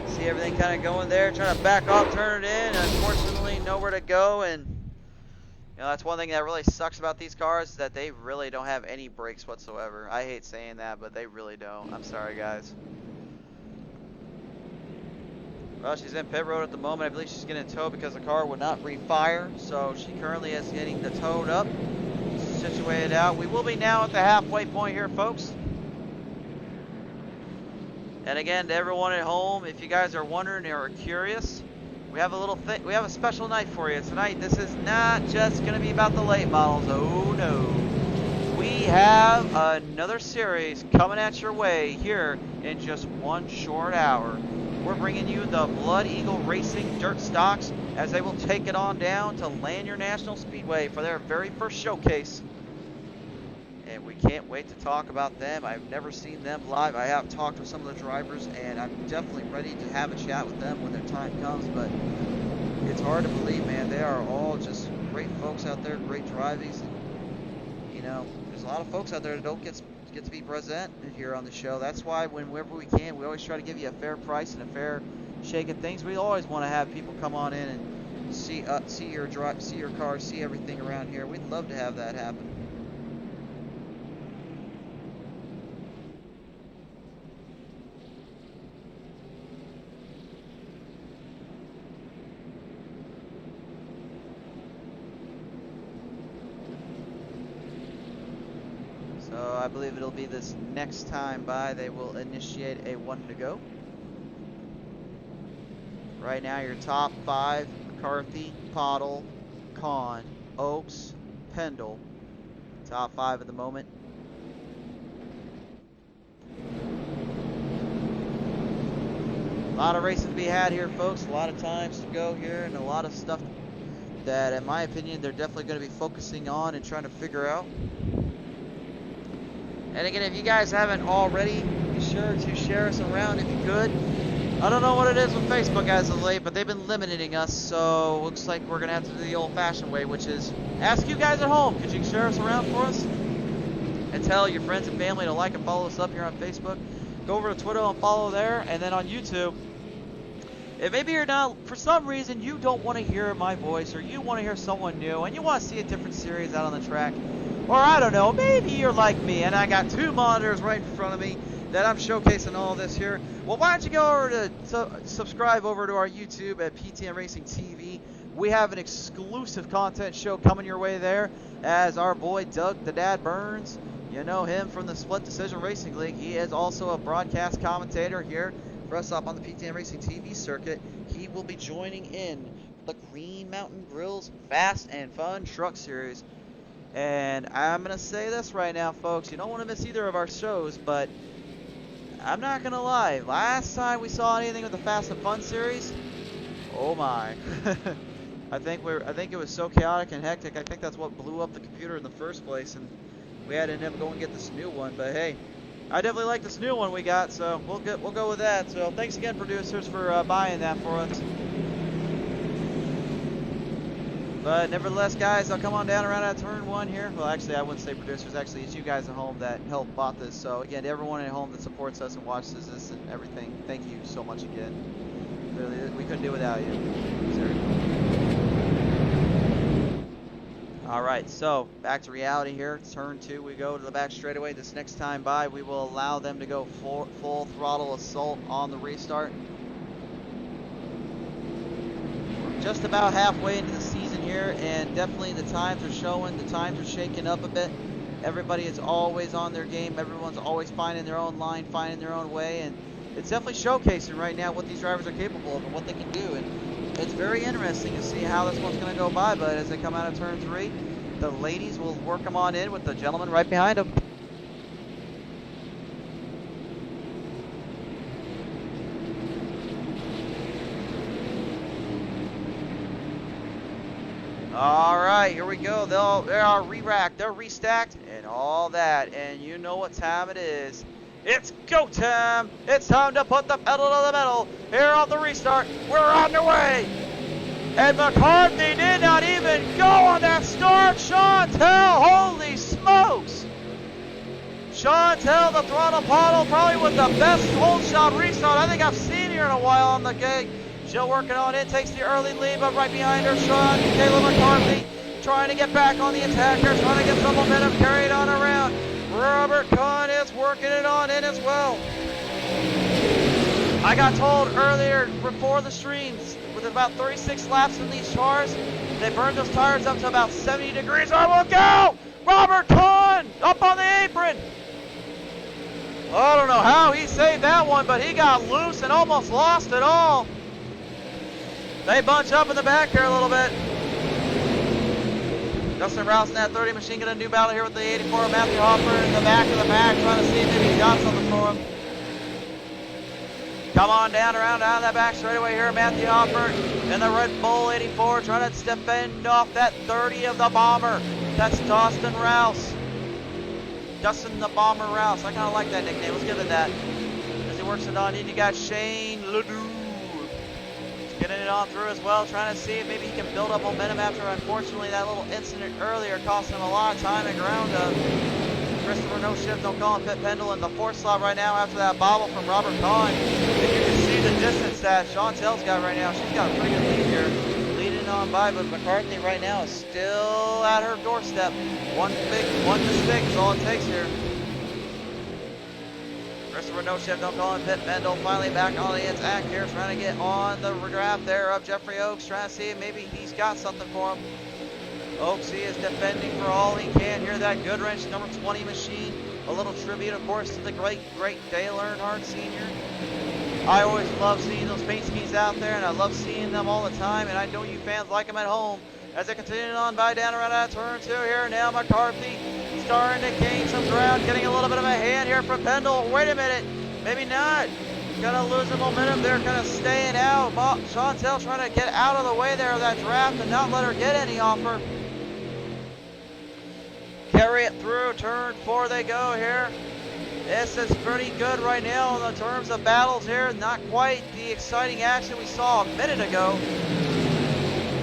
See everything kind of going there, trying to back off, turn it in. Unfortunately, nowhere to go. And you know, that's one thing that really sucks about these cars, is that they really don't have any brakes whatsoever. I hate saying that, but they really don't. I'm sorry, guys. Well, she's in pit road at the moment. I believe she's getting towed because the car would not refire. So she currently is getting the towed up, situated out. We will be now at the halfway point here, folks. And again, to everyone at home, if you guys are wondering or are curious, we have a little thing. We have a special night for you tonight. This is not just going to be about the late models. Oh no, we have another series coming at your way here in just one short hour. We're bringing you the Blood Eagle Racing Dirt Stocks as they will take it on down to Lanier National Speedway for their very first showcase. And we can't wait to talk about them. I've never seen them live. I have talked with some of the drivers, and I'm definitely ready to have a chat with them when their time comes. But it's hard to believe, man. They are all just great folks out there, great drivers. And, you know, there's a lot of folks out there that don't get to be present here on the show. That's why whenever we can, we always try to give you a fair price and a fair shake of things. We always want to have people come on in and see your drive, see your car, see everything around here. We'd love to have that happen. So I believe it'll be this next time by, they will initiate a 1 to go. Right now your top 5, McCarthy, Pottle, Kahn, Oaks, Pendle. Top 5 at the moment. A lot of racing to be had here, folks. A lot of times to go here and a lot of stuff that, in my opinion, they're definitely going to be focusing on and trying to figure out. And again, if you guys haven't already, be sure to share us around if you could. I don't know what it is with Facebook as of late, but they've been limiting us, so looks like we're going to have to do the old-fashioned way, which is ask you guys at home, could you share us around for us? And tell your friends and family to like and follow us up here on Facebook. go over to Twitter and follow there, and then on YouTube. If maybe you're not, for some reason, you don't want to hear my voice, or you want to hear someone new, and you want to see a different series out on the track, or I don't know, maybe you're like me, and I got 2 monitors right in front of me that I'm showcasing all this here. Well, why don't you go over to subscribe over to our YouTube at PTM Racing TV. We have an exclusive content show coming your way there, as our boy Doug the Dad Burns, you know him from the Split Decision Racing League. He is also a broadcast commentator here for us up on the PTM Racing TV circuit. He will be joining in the Green Mountain Grill's Fast and Fun Truck Series. And I'm going to say this right now, folks. You don't want to miss either of our shows, but I'm not going to lie. Last time we saw anything with the Fast and Fun series, oh my. I think it was so chaotic and hectic. I think that's what blew up the computer in the first place, and we had to end up going and get this new one. But hey, I definitely like this new one we got, so we'll go with that. So thanks again, producers, for buying that for us. But nevertheless, guys, I'll come on down around at turn 1 here. Well, actually, I wouldn't say producers. Actually, it's you guys at home that helped bought this. So again, to everyone at home that supports us and watches this and everything, thank you so much again. Really, we couldn't do it without you. Seriously. Alright, so back to reality here. Turn 2, we go to the back straightaway. This next time by, we will allow them to go full throttle assault on the restart. We're just about halfway into the season here, and definitely the times are showing, the times are shaking up a bit. Everybody is always on their game. Everyone's always finding their own line, finding their own way, and it's definitely showcasing right now what these drivers are capable of and what they can do. And it's very interesting to see how this one's going to go by, but as they come out of turn 3, the ladies will work them on in with the gentleman right behind them. All right, here we go. They are re-racked, they're restacked, and all that. And you know what time it is. It's go time. It's time to put the pedal to the metal. Here on the restart, we're on the way. And McCarthy did not even go on that start. Chantel, holy smokes. Chantel, the throttle Pottle, probably with the best hold shot restart I think I've seen here in a while on the gate. She'll working on it, takes the early lead, but right behind her, Kayla McCarthy trying to get back on the attack here, trying to get some momentum carried on around. Robert Kahn is working it on in as well. I got told earlier before the streams, with about 36 laps in these cars, they burned those tires up to about 70 degrees. I will go! Robert Kahn up on the apron. I don't know how he saved that one, but he got loose and almost lost it all. They bunch up in the back here a little bit. Justin Rouse in that 30 machine got a new battle here with the 84 Matthew Hopper in the back of the pack, trying to see if maybe he's got something for him. Come on down around out of that back straightaway here, Matthew Hopper in the Red Bull 84, trying to defend off that 30 of the Bomber. That's Dustin Rouse. Dustin the Bomber Rouse. I kind of like that nickname. Let's give it that. As he works it on in, you got Shane Ledoux. Getting it on through as well, trying to see if maybe he can build up momentum after, unfortunately, that little incident earlier cost him a lot of time and ground up. Christopher No Shift, don't call him Pit Pendle in the 4th slot right now after that bobble from Robert Kahn. And you can see the distance that Chantel's got right now. She's got a pretty good lead here, leading on by, but McCartney right now is still at her doorstep. One mistake is all it takes here. Christopher No Shift, don't call him Pit Pendle, finally back on the attack here, trying to get on the draft there of Jeffrey Oaks, trying to see if maybe he's got something for him. Oaks, he is defending for all he can here, that Goodwrench number 20 machine. A little tribute, of course, to the great Dale Earnhardt Sr. I always love seeing those paint schemes out there, and I love seeing them all the time, and I know you fans like them at home. As they continue on by down around that turn 2 here, now McCarthy starting to gain some ground, getting a little bit of a hand here from Pendle. Wait a minute, maybe not. Gonna lose the momentum there, kind of staying out. Chantel trying to get out of the way there of that draft and not let her get any offer. Carry it through, turn 4 they go here. This is pretty good right now in the terms of battles here. Not quite the exciting action we saw a minute ago.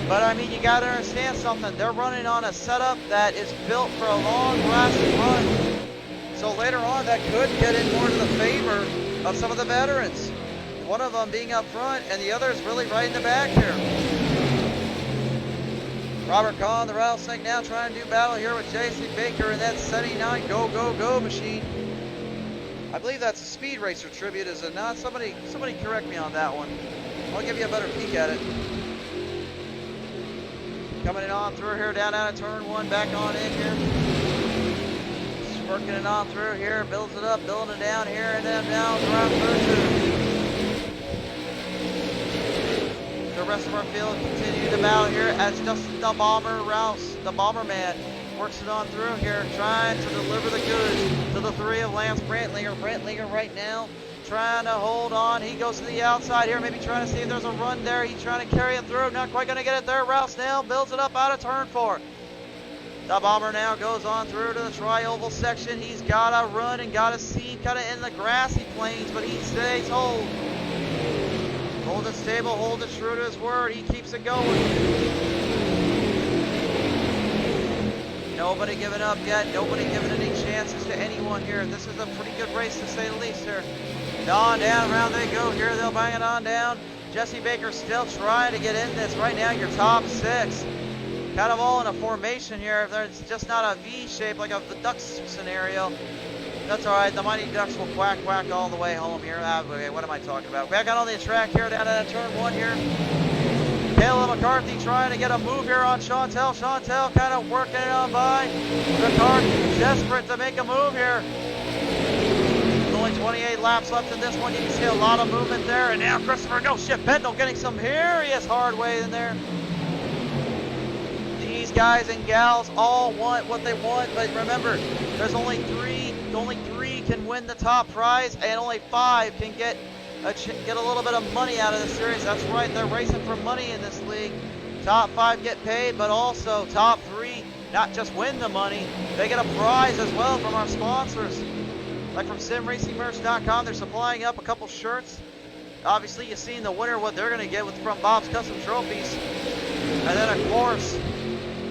But I mean, you gotta understand something. They're running on a setup that is built for a long lasting run. So later on, that could get in more to the favor of some of the veterans. One of them being up front, and the other is really right in the back here. Robert Kahn, the rattlesnake, now trying to do battle here with J.C. Baker in that 79 Go Go Go machine. I believe that's a Speed Racer tribute, is it not? Somebody correct me on that one. I'll give you a better peek at it. Coming on through here, down out of turn 1, back on in here. Just working it on through here, builds it up, building it down here, and then down around turn 2. The rest of our field continue to battle here as Justin the Bomber Rowse, the Bomberman, works it on through here, trying to deliver the goods to the 3 of Lance Brantlinger. Brantlinger right now trying to hold on. He goes to the outside here, maybe trying to see if there's a run there. He's trying to carry it through, not quite going to get it there. Rouse now builds it up out of turn 4. The Bomber now goes on through to the tri-oval section. He's got to run and got to see kind of in the grassy plains, but he stays hold. Hold it stable, hold it true to his word. He keeps it going. Nobody giving up yet. Nobody giving any chances to anyone here. This is a pretty good race to say the least here. On down, round they go here. They'll bang it on down. Jesse Baker still trying to get in this. Right now, your top 6. Kind of all in a formation here. It's just not a V shape like of the Ducks scenario. That's all right. The Mighty Ducks will quack all the way home here. Okay, what am I talking about? Back out on the track here, down at turn 1 here. Kayla McCarthy trying to get a move here on Chantel. Chantel kind of working it on by McCarthy. Desperate to make a move here. With only 28 laps left in this one. You can see a lot of movement there. And now Christopher Pendle getting some serious hard way in there. These guys and gals all want what they want, but remember, there's only three can win the top prize, and only 5 can get a little bit of money out of the series. That's right, they're racing for money in this league. Top 5 get paid, but also top 3 not just win the money, they get a prize as well from our sponsors. Like from simracingmerch.com, they're supplying up a couple shirts. Obviously, you've seen the winner, what they're going to get from Bob's Custom Trophies. And then, of course,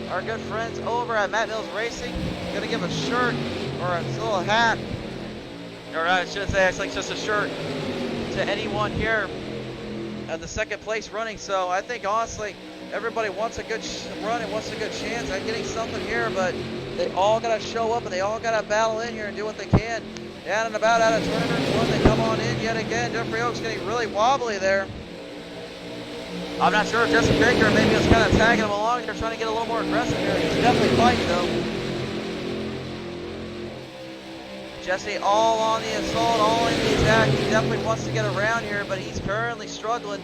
our good friends over at Matt Mills Racing going to give a shirt or a little hat, or I should say actually just a shirt to anyone here at the second place running. So I think honestly everybody wants a good run and wants a good chance at getting something here, but they all got to show up and they all got to battle in here and do what they can. Down and about out of turn 1, they come on in yet again. Jeffrey Oaks getting really wobbly there. I'm not sure if Jesse Baker maybe was kind of tagging him along. They're trying to get a little more aggressive here. He's definitely fighting though. Jesse all on the assault, all in the attack. He definitely wants to get around here, but he's currently struggling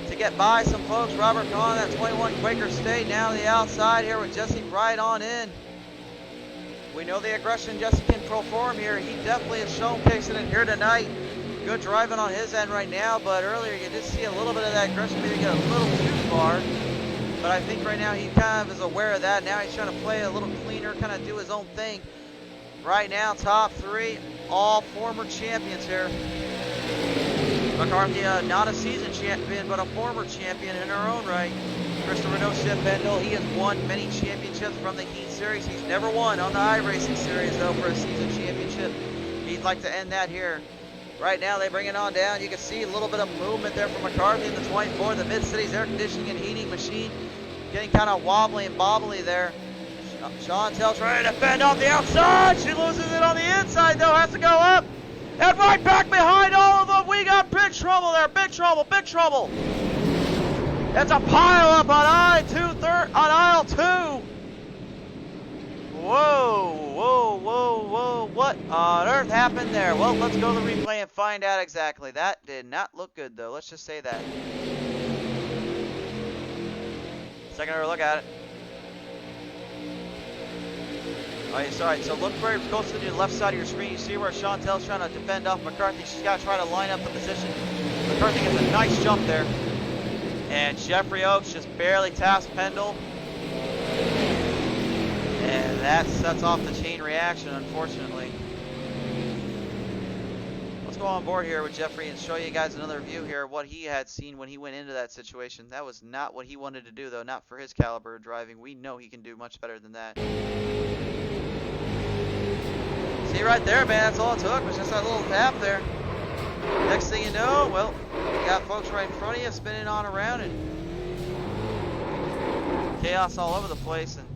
to get by some folks. Robert Kahn, that 21 Quaker State, now to the outside here with Jesse right on in. We know the aggression Jesse can perform here. He definitely is showcasing it here tonight. Good driving on his end right now, but earlier you did see a little bit of that aggression, maybe get a little too far. But I think right now he kind of is aware of that. Now he's trying to play a little cleaner, kind of do his own thing. Right now, top 3, all former champions here. McCarthy, not a season champion, but a former champion in her own right. Christopher Pendle, he has won many championships from the Heat Series. He's never won on the iRacing Series, though, for a season championship. He'd like to end that here. Right now, they bring it on down. You can see a little bit of movement there from McCarthy in the 24, the Mid-Cities air conditioning and heating machine. Getting kind of wobbly and bobbly there. Chantel trying to fend off the outside. She loses it on the inside, though. Has to go up. And right back behind all of them. We got big trouble there. Big trouble. Big trouble. It's a pile up on aisle 2. Whoa. What on earth happened there? Well, let's go to the replay and find out exactly. That did not look good, though. Let's just say that. Second look at it. Alright, sorry, so look very close to the left side of your screen. You see where Chantel's trying to defend off McCarthy. She's got to try to line up the position. McCarthy gets a nice jump there. And Jeffrey Oaks just barely taps Pendle. And that sets off the chain reaction, unfortunately. Let's go on board here with Jeffrey and show you guys another view here of what he had seen when he went into that situation. That was not what he wanted to do, though, not for his caliber of driving. We know he can do much better than that. See right there, man, that's all it took, was just that little tap there. Next thing you know, well, you got folks right in front of you spinning on around and chaos all over the place. And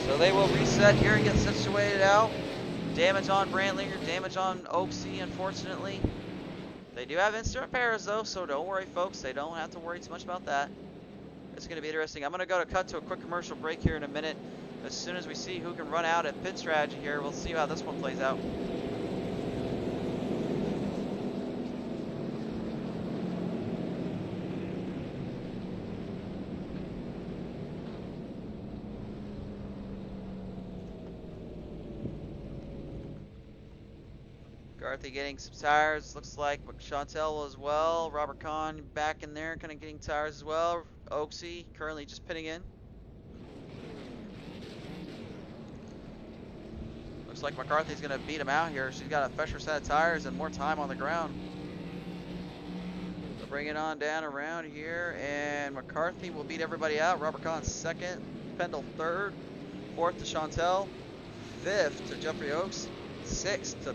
so they will reset here and get situated out. Damage on Brandlinger, damage on Oaksy, unfortunately. They do have instant repairs though, so don't worry folks, they don't have to worry too much about that. It's going to be interesting. I'm going to go to cut to a quick commercial break here in a minute. As soon as we see who can run out at pit strategy here, we'll see how this one plays out. McCarthy getting some tires. Looks like Chantel as well. Robert Kahn back in there, kind of getting tires as well. Oaksy currently just pitting in. Looks like McCarthy's going to beat him out here. She's got a fresher set of tires and more time on the ground. So bring it on down around here, and McCarthy will beat everybody out. Robert Kahn second, Pendle third, fourth to Chantel, fifth to Jeffrey Oaks, sixth to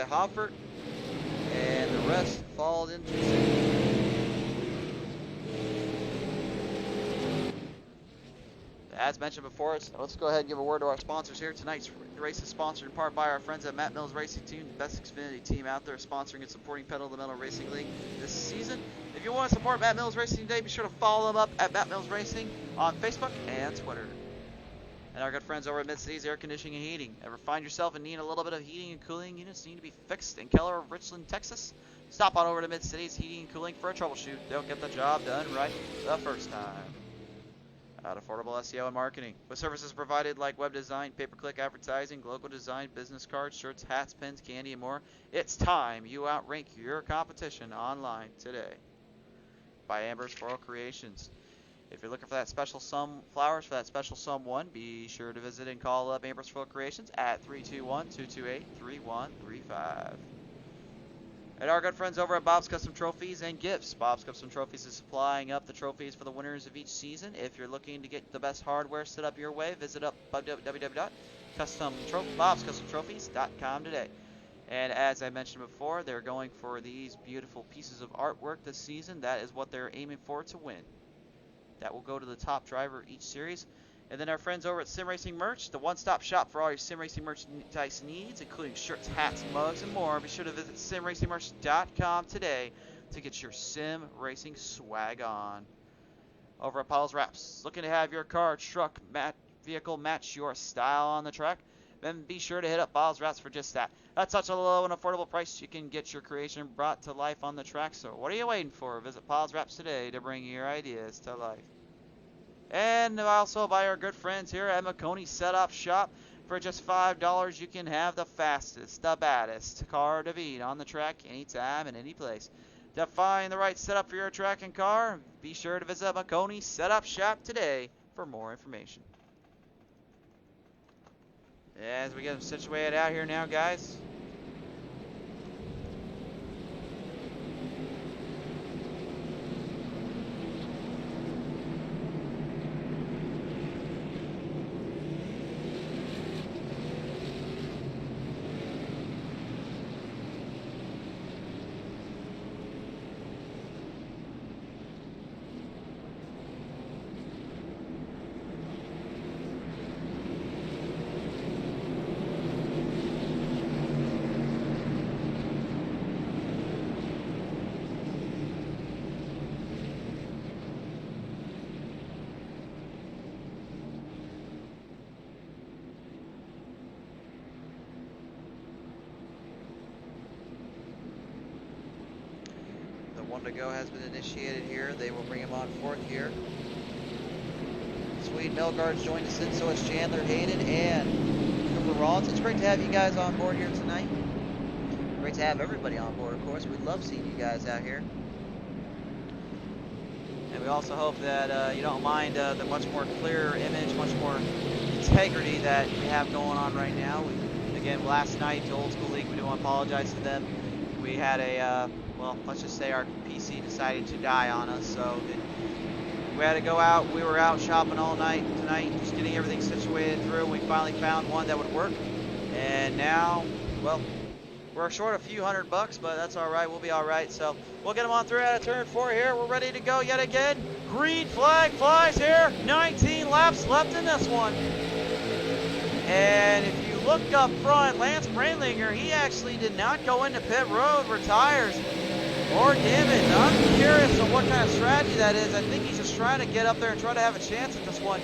Hoffert, and the rest fall into sixth. As mentioned before, let's go ahead and give a word to our sponsors here. Tonight's race is sponsored in part by our friends at Matt Mills Racing Team, the best Xfinity team out there, sponsoring and supporting Pedal to the Metal Racing League this season. If you want to support Matt Mills Racing today, be sure to follow them up at Matt Mills Racing on Facebook and Twitter. And our good friends over at Mid-Cities Air Conditioning and Heating. Ever find yourself in need of a little bit of heating and cooling units need to be fixed in Keller or Richland, Texas? Stop on over to Mid-Cities Heating and Cooling for a troubleshoot. They'll get the job done right the first time. At Affordable SEO and Marketing, with services provided like web design, pay-per-click advertising, logo design, business cards, shirts, hats, pins, candy, and more. It's time you outrank your competition online today. By Amber's Floral Creations. If you're looking for that special flowers for that special someone, be sure to visit and call up Amber's Floral Creations at 321-228-3135. And our good friends over at Bob's Custom Trophies and Gifts. Bob's Custom Trophies is supplying up the trophies for the winners of each season. If you're looking to get the best hardware set up your way, visit up www.bobscustomtrophies.com today. And as I mentioned before, they're going for these beautiful pieces of artwork this season. That is what they're aiming for to win. That will go to the top driver each series. And then our friends over at Sim Racing Merch, the one-stop shop for all your sim racing merchandise needs, including shirts, hats, mugs, and more. Be sure to visit simracingmerch.com today to get your sim racing swag on. Over at Pottlez Wrapz, looking to have your car, truck, vehicle match your style on the track? Then be sure to hit up Pottlez Wrapz for just that. At such a low and affordable price, you can get your creation brought to life on the track. So what are you waiting for? Visit Pottlez Wrapz today to bring your ideas to life. And also by our good friends here at Maconi Setup Shop. For just $5, you can have the fastest, the baddest car to beat on the track anytime and any place. To find the right setup for your track and car, be sure to visit Maconi Setup Shop today for more information. As we get them situated out here now, guys. One to go has been initiated here. They will bring him on fourth here. Swede Melgard's joined us in, so it's Chandler Hayden and Cooper Rollins. It's great to have you guys on board here tonight. Great to have everybody on board, of course. We love seeing you guys out here. And we also hope that you don't mind the much more clear image, much more integrity that we have going on right now. Again, last night, the Old School League, we do want to apologize to them. We had a well, let's just say our PC decided to die on us, so We had to go out. We were out shopping all night tonight, just getting everything situated through. We finally found one that would work. And now, well, we're short a few $100, but that's all right. We'll be all right. So we'll get them on through out of turn 4 here. We're ready to go yet again. Green flag flies here. 19 laps left in this one. And if you look up front, Lance Brandlinger, he actually did not go into pit road, retires, or damage. I'm curious on what kind of strategy that is. I think he's just trying to get up there and try to have a chance at this one.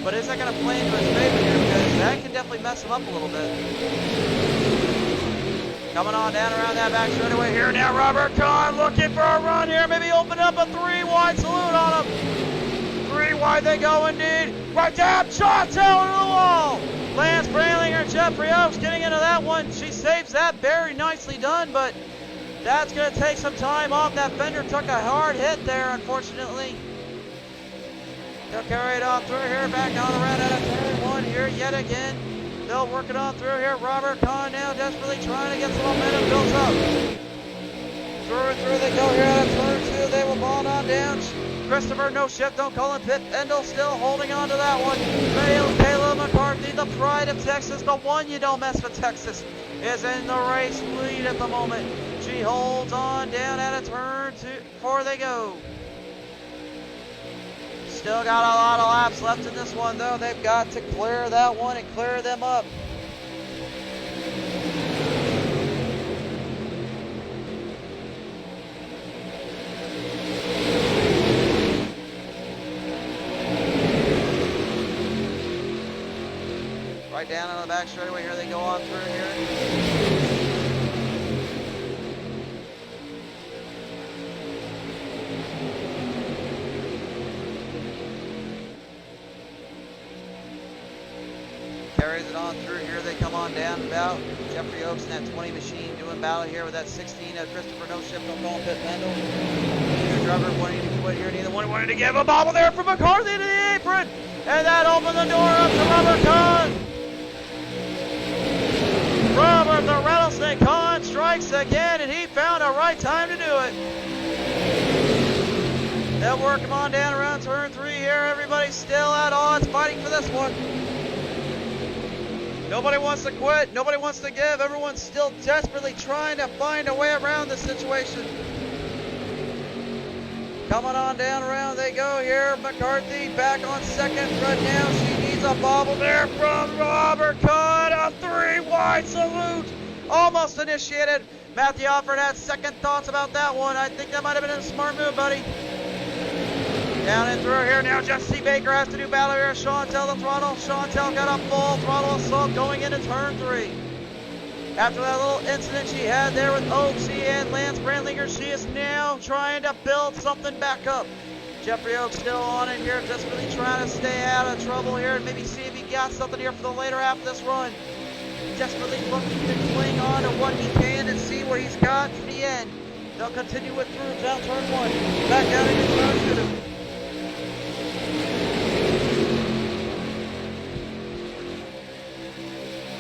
But is that going to play into his favor here? Because that can definitely mess him up a little bit. Coming on down around that back straightaway here now. Robert Kahn looking for a run here. Maybe open up a 3-wide salute on him. 3 wide they go indeed. Right down, shots out into the wall. Lance Brandlinger, Jeffrey Oaks getting into that one. She saves that. Very nicely done, but that's going to take some time off. That fender took a hard hit there, unfortunately. They'll carry it on through here, back on around out of turn 1 here yet again. They'll work it on through here. Robert Kahn now desperately trying to get some momentum built up. Through they go here out of turn 2. They will ball on down. Christopher, no shift, don't call him. Pitt Pendle still holding on to that one. Caleb McCarthy, the pride of Texas, the one you don't mess with Texas, is in the race lead at the moment. She holds on down out of turn 4 they go. Still got a lot of laps left in this one, though. They've got to clear that one and clear them up. Right down on the back straightaway here, they go on through here. Carries it on through here. They come on down about Jeffrey Oaks and that 20 machine doing battle here with that 16 of Christopher No Shift, don't call him Pitt Pendle. Neither driver wanting to quit here. Neither one wanted to give a bobble there for McCarthy to the apron. And that opened the door up to Robert Kahn. Robert the Rattlesnake Kahn strikes again, and he found a right time to do it. They'll work him on down around turn 3 here. Everybody's still at odds fighting for this one. Nobody wants to quit. Nobody wants to give. Everyone's still desperately trying to find a way around this situation. Coming on down around they go here. McCarthy back on second right now. She needs a bobble there from Robert Kahn. A 3-wide salute. Almost initiated. Matthew Alford had second thoughts about that one. I think that might have been a smart move, buddy. Down and through here now. Jesse Baker has to do battle here. Chantel the throttle. Chantel got a full throttle assault going into turn 3. After that little incident she had there with Oaksy and Lance Brandlinger, she is now trying to build something back up. Jeffrey Oaks still on it here, just really trying to stay out of trouble here and maybe see if he got something here for the later half of this run. Desperately looking to cling on to what he can and see what he's got to the end. They'll continue with through down turn 1. Back down into turn 2.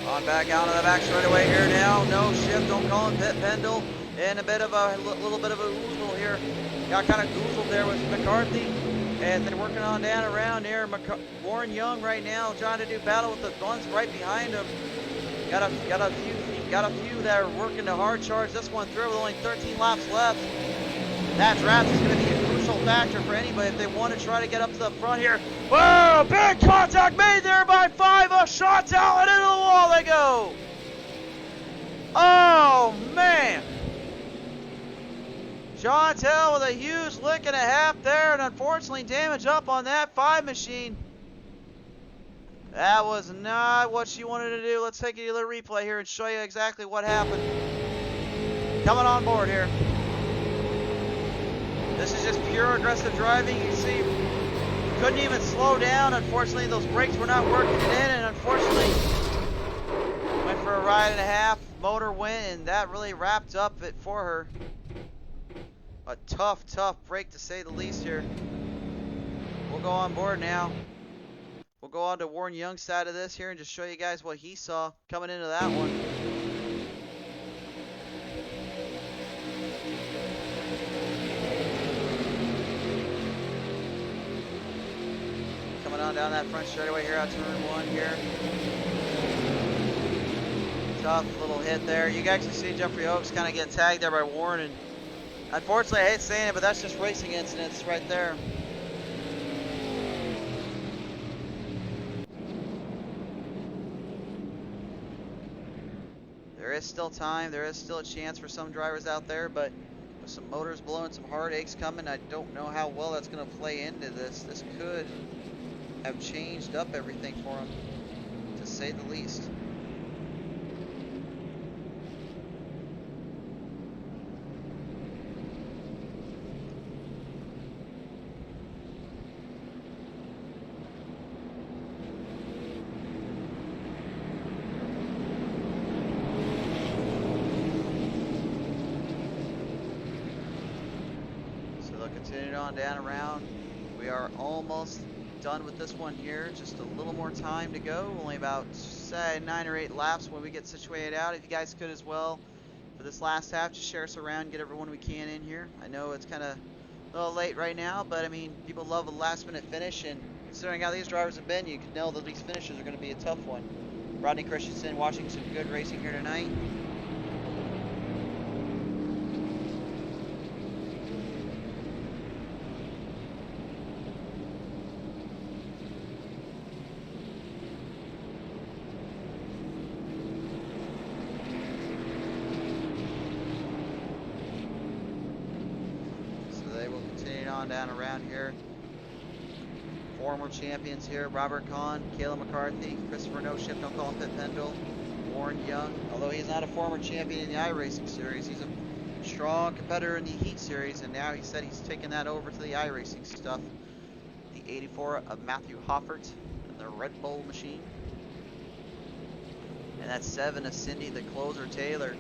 On back out of the back straightaway here now. No shift, don't call him Pitt Pendle. And a bit of a little bit of a oozle here. Got kind of goozled there with McCarthy. And they're working on down around here. Warren Young right now trying to do battle with the ones right behind him. Got a few that are working to hard charge this one through with only 13 laps left. That draft is going to be a crucial factor for anybody if they want to try to get up to the front here. Whoa, big contact made there by 5. A shot out and into the wall they go. Oh, man. Chantel with a huge lick and a half there, and unfortunately damage up on that 5 machine. That was not what she wanted to do. Let's take a little replay here and show you exactly what happened. Coming on board here. This is just pure aggressive driving. You see, couldn't even slow down. Unfortunately, those brakes were not working it in, and unfortunately, went for a ride and a half. Motor went, and that really wrapped up it for her. A tough break to say the least here. We'll go on board now. We'll go on to Warren Young's side of this here and just show you guys what he saw coming into that one. on down that front straightaway here out turn 1 here. Tough little hit there. You can actually see Jeffrey Oaks kind of get tagged there by Warren, and unfortunately, I hate saying it, but that's just racing incidents right there. There is still time. There is still a chance for some drivers out there, but with some motors blowing, some heartaches coming, I don't know how well that's going to play into this. This could have changed up everything for them, to say the least. Continuing on down around. We are almost done with this one here. Just a little more time to go. Only about, say, 9 or 8 laps when we get situated out. If you guys could as well, for this last half, just share us around, get everyone we can in here. I know it's kind of a little late right now, but I mean, people love a last-minute finish, and considering how these drivers have been, you can know that these finishes are going to be a tough one. Rodney Christensen watching some good racing here tonight. Down around here. Former champions here: Robert Kahn, Kayla McCarthy, Christopher No Ship, don't call him Pit Pendle, Warren Young. Although he's not a former champion in the iRacing series, he's a strong competitor in the Heat series, and now he said he's taking that over to the iRacing stuff. The 84 of Matthew Hoffert and the Red Bull machine. And that 7 of Cindy, the closer Taylor.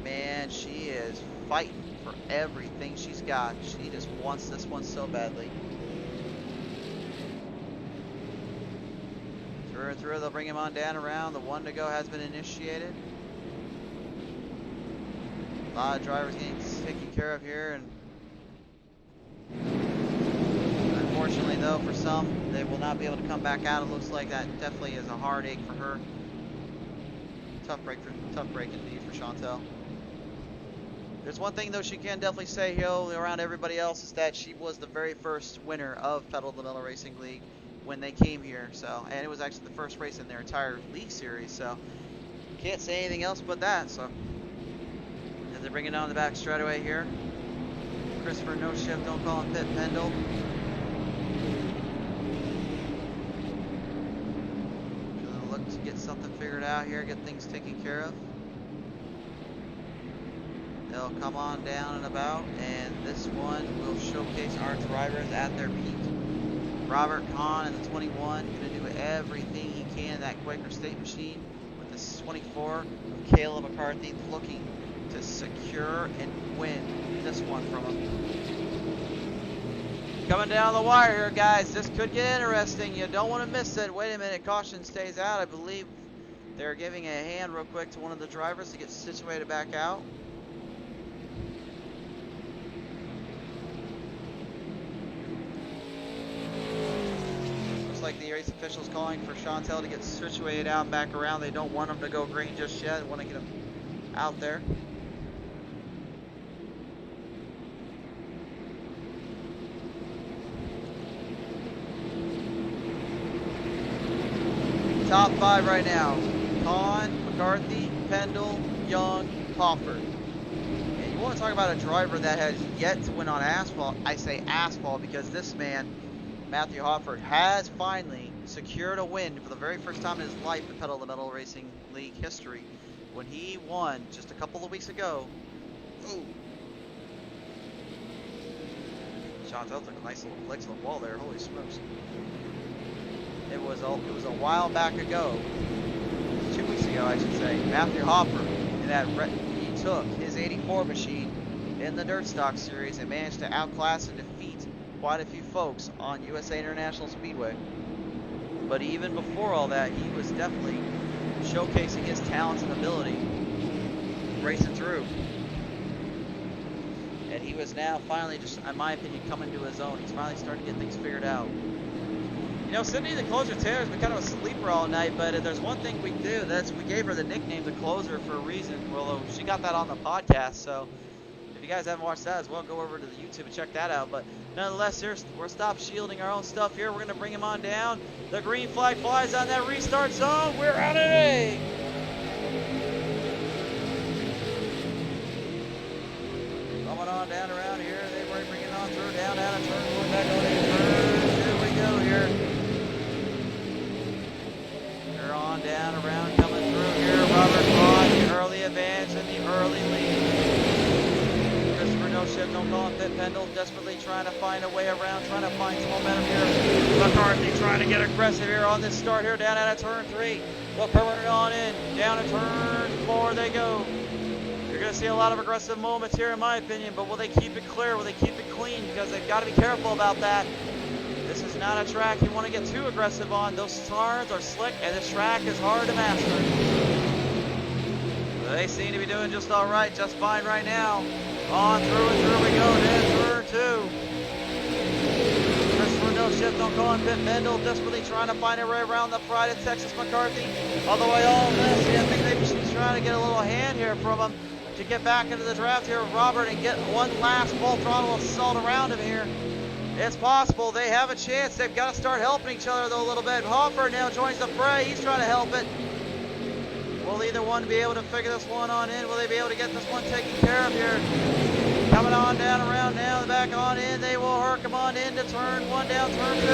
Man, she is fighting for everything she's got. She just wants this one so badly. Through and through, they'll bring him on down around. The 1 to go has been initiated. A lot of drivers getting taken care of here, and unfortunately though, for some, they will not be able to come back out. It looks like that definitely is a heartache for her. Tough break indeed for Chantel. There's one thing though she can definitely say here around everybody else, is that she was the very first winner of Pottlez Racing League when they came here. So, and it was actually the first race in their entire league series. So, can't say anything else but that. So, as they're bringing down the back straightaway here, Christopher No Ship, don't call him Pit Pendle. Gonna look to get something figured out here, get things taken care of. They'll come on down and about, and this one will showcase our drivers at their peak. Robert Kahn in the 21, going to do everything he can in that Quaker State machine with this 24 of Kayla McCarthy, looking to secure and win this one from him. Coming down the wire here, guys. This could get interesting. You don't want to miss it. Wait a minute. Caution stays out. I believe they're giving a hand real quick to one of the drivers to get situated back out. Like the race officials calling for Chantel to get situated out and back around. They don't want them to go green just yet. They want to get them out there. Top 5 right now: Kahn, McCarthy, Pendle, Young, Hoffert. And you want to talk about a driver that has yet to win on asphalt. I say asphalt because this man, Matthew Hoffert, has finally secured a win for the very first time in his life in Pottlez Racing League history, when he won just a couple of weeks ago. Ooh. Chantel took a nice little flex on the wall there. Holy smokes. It was a while back ago, 2 weeks ago I should say, Matthew Hoffert, in that he took his 84 machine in the Dirt Stock Series and managed to outclass and defeat quite a few folks on USA International Speedway. But even before all that, he was definitely showcasing his talents and ability, racing through. And he was now finally, just in my opinion, coming to his own. He's finally starting to get things figured out. You know, Cindy the Closer Taylor has been kind of a sleeper all night, but there's one thing we do. We gave her the nickname the Closer for a reason. Well, she got that on the podcast, so if you guys haven't watched that as well, go over to the YouTube and check that out. But nonetheless, we're stop shielding our own stuff here. We're going to bring him on down. The green flag flies on that restart zone. We're out of A. Coming on down around here. They were bringing on through, down out of turn, going back on in turn. Here we go here. They're on down around, coming through here. Robert Vaughn, the early advance and the early lead. Christopher No Shit, don't call him Pit Pendle, desperately trying to find a way around, trying to find some momentum here. McCarthy trying to get aggressive here on this start here, down out of turn 3. They'll permit it on in, down to turn 4 they go. You're going to see a lot of aggressive moments here in my opinion, but will they keep it clear? Will they keep it clean? Because they've got to be careful about that. This is not a track you want to get too aggressive on. Those turns are slick and this track is hard to master. They seem to be doing just all right, just fine right now. On through and through we go, then turn 2. Christopher No Shit, don't call him Pit Mendel, desperately trying to find a way around the pride of Texas McCarthy. Although all this, I think maybe she's trying to get a little hand here from him to get back into the draft here with Robert and get one last full throttle assault around him here. It's possible. They have a chance. They've got to start helping each other though a little bit. Hopper now joins the fray. He's trying to help it. Will either one be able to figure this one on in? Will they be able to get this one taken care of here? Coming on down around now, the back on in. They will hurk him on into turn 1 down turn 2.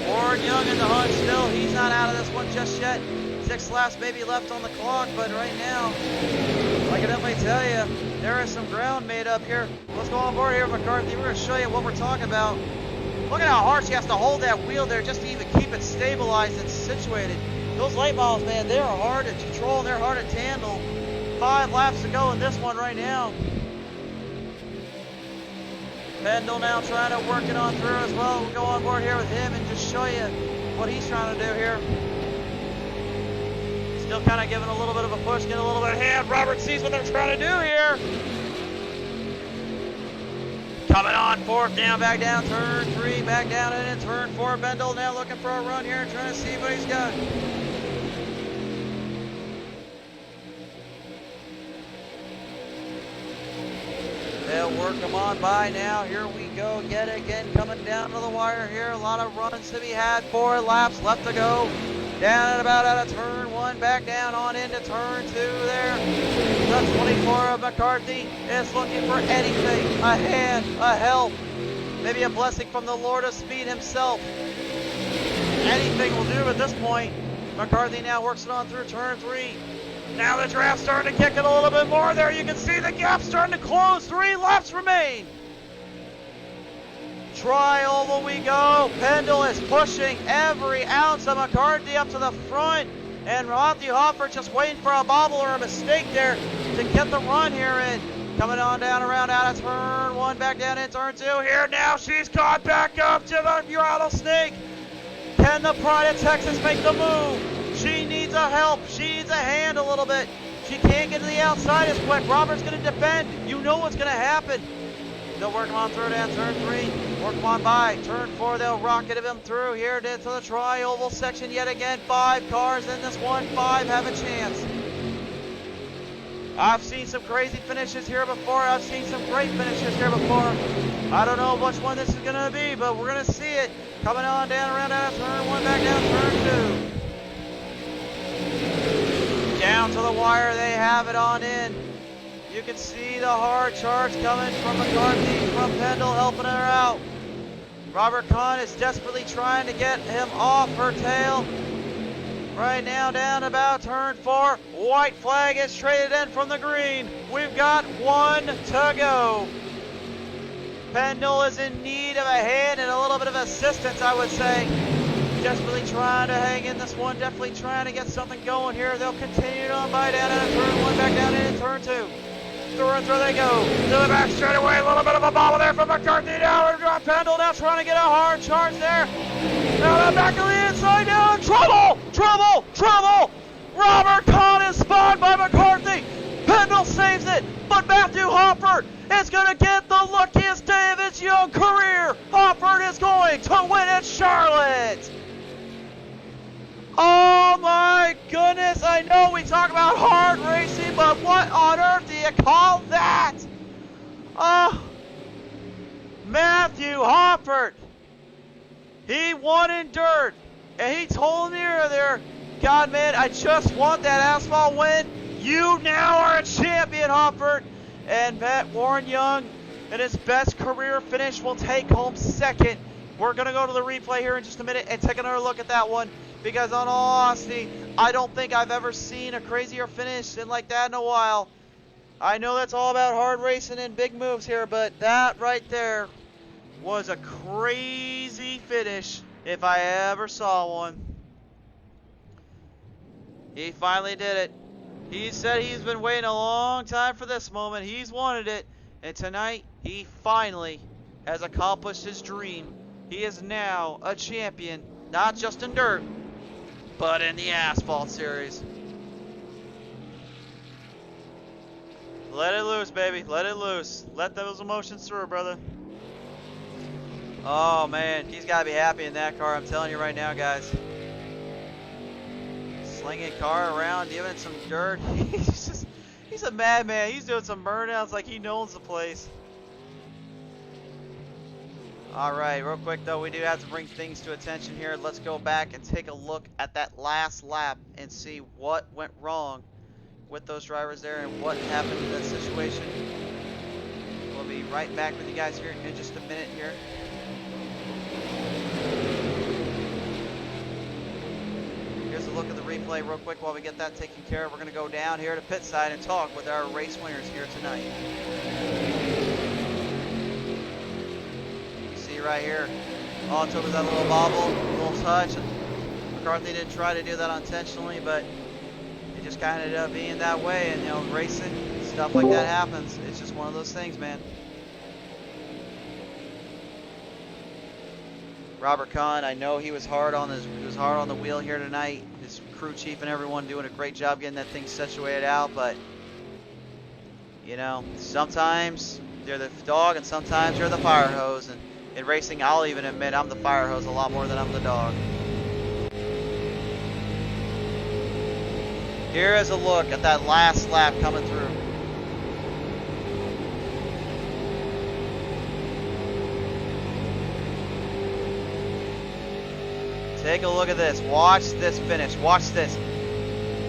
Warren Young in the hunt still. He's not out of this one just yet. 6 laps maybe left on the clock, but right now, I can definitely tell you, there is some ground made up here. Let's go on board here, McCarthy. We're going to show you what we're talking about. Look at how hard she has to hold that wheel there just to even keep it stabilized and situated. Those late models, man, they are hard to control and they're hard to handle. 5 laps to go in this one right now. Pendle now trying to work it on through as well. We'll go on board here with him and just show you what he's trying to do here. Still kind of giving a little bit of a push, getting a little bit of hand. Robert sees what they're trying to do here. Coming on, 4th down, back down, turn 3, back down and in turn 4. Bendel now looking for a run here, trying to see what he's got. They'll work them on by now. Here we go, yet again, coming down to the wire here. A lot of runs to be had. 4 laps left to go. Down at about out of turn 1, back down on into turn 2 there. The 24 of McCarthy is looking for anything, a hand, a help, maybe a blessing from the Lord of Speed himself. Anything will do at this point. McCarthy now works it on through turn 3. Now the draft's starting to kick it a little bit more there. You can see the gap starting to close. 3 laps remain. Tri-oval we go. Pendle is pushing every ounce of McCarthy up to the front. And Matthew Hoffer just waiting for a bobble or a mistake there to get the run here in. Coming on down around out of turn 1, back down in turn 2. Here now she's caught back up to the rattlesnake. Can the Pride of Texas make the move? She needs a help. She needs a hand a little bit. She can't get to the outside as quick. Robert's going to defend. You know what's going to happen. They'll work him on through down turn 3. Work him on by. Turn 4, they'll rocket him through here to the tri-oval section yet again. 5 cars in this one. 5 have a chance. I've seen some crazy finishes here before. I've seen some great finishes here before. I don't know which one this is going to be, but we're going to see it. Coming on down around out of turn 1, back down turn 2. Down to the wire, they have it on in. You can see the hard charge coming from McCarthy, from Pendle helping her out. Robert Kahn is desperately trying to get him off her tail. Right now down about turn 4. White flag is traded in from the green. We've got 1 to go. Pendle is in need of a hand and a little bit of assistance, I would say. Desperately trying to hang in this one, definitely trying to get something going here. They'll continue on by down out of turn 1, back down in turn 2. Through and through they go. To the back straight away. A little bit of a bobble there from McCarthy. Now Pendle now trying to get a hard charge there. Now back to the inside now. Trouble! Trouble! Trouble! Robert Kahn is spotted by McCarthy. Pendle saves it. But Matthew Hoffert is going to get the luckiest day of his young career. Hoffert is going Oh my goodness, I know we talk about hard racing, but what on earth do you call that? Oh, Matthew Hoffert. He won in dirt, and he told me earlier, God, man, I just want that asphalt win. You now are a champion, Hoffert. And Warren Young, in his best career finish, will take home second. We're going to go to the replay here in just a minute and take another look at that one, because in all honesty, I don't think I've ever seen a crazier finish than like that in a while. I know that's all about hard racing and big moves here, but that right there was a crazy finish if I ever saw one. He finally did it. He said he's been waiting a long time for this moment. He's wanted it. And tonight, he finally has accomplished his dream. He is now a champion, not just in dirt, but in the asphalt series. Let it loose, baby. Let it loose. Let those emotions through, brother. Oh, man. He's got to be happy in that car. I'm telling you right now, guys. Slinging car around, giving it some dirt. He's a madman. He's doing some burnouts like he knows the place. Alright, real quick though, we do have to bring things to attention here. Let's go back and take a look at that last lap and see what went wrong with those drivers there and what happened in that situation. We'll be right back with you guys here in just a minute here. Here's a look at the replay real quick while we get that taken care of. We're going to go down here to pit side and talk with our race winners here tonight. You see right here, all it took was that little bobble, little touch. And McCarthy didn't try to do that intentionally, but it just kind of ended up being that way. And, you know, racing, stuff like that happens. It's just one of those things, man. Robert Kahn, I know he was hard on the wheel here tonight. His crew chief and everyone doing a great job getting that thing situated out, but you know, sometimes they're the dog and sometimes you're the fire hose. And in racing, I'll even admit I'm the fire hose a lot more than I'm the dog. Here is a look at that last lap coming through. Take a look at this. Watch this finish. Watch this.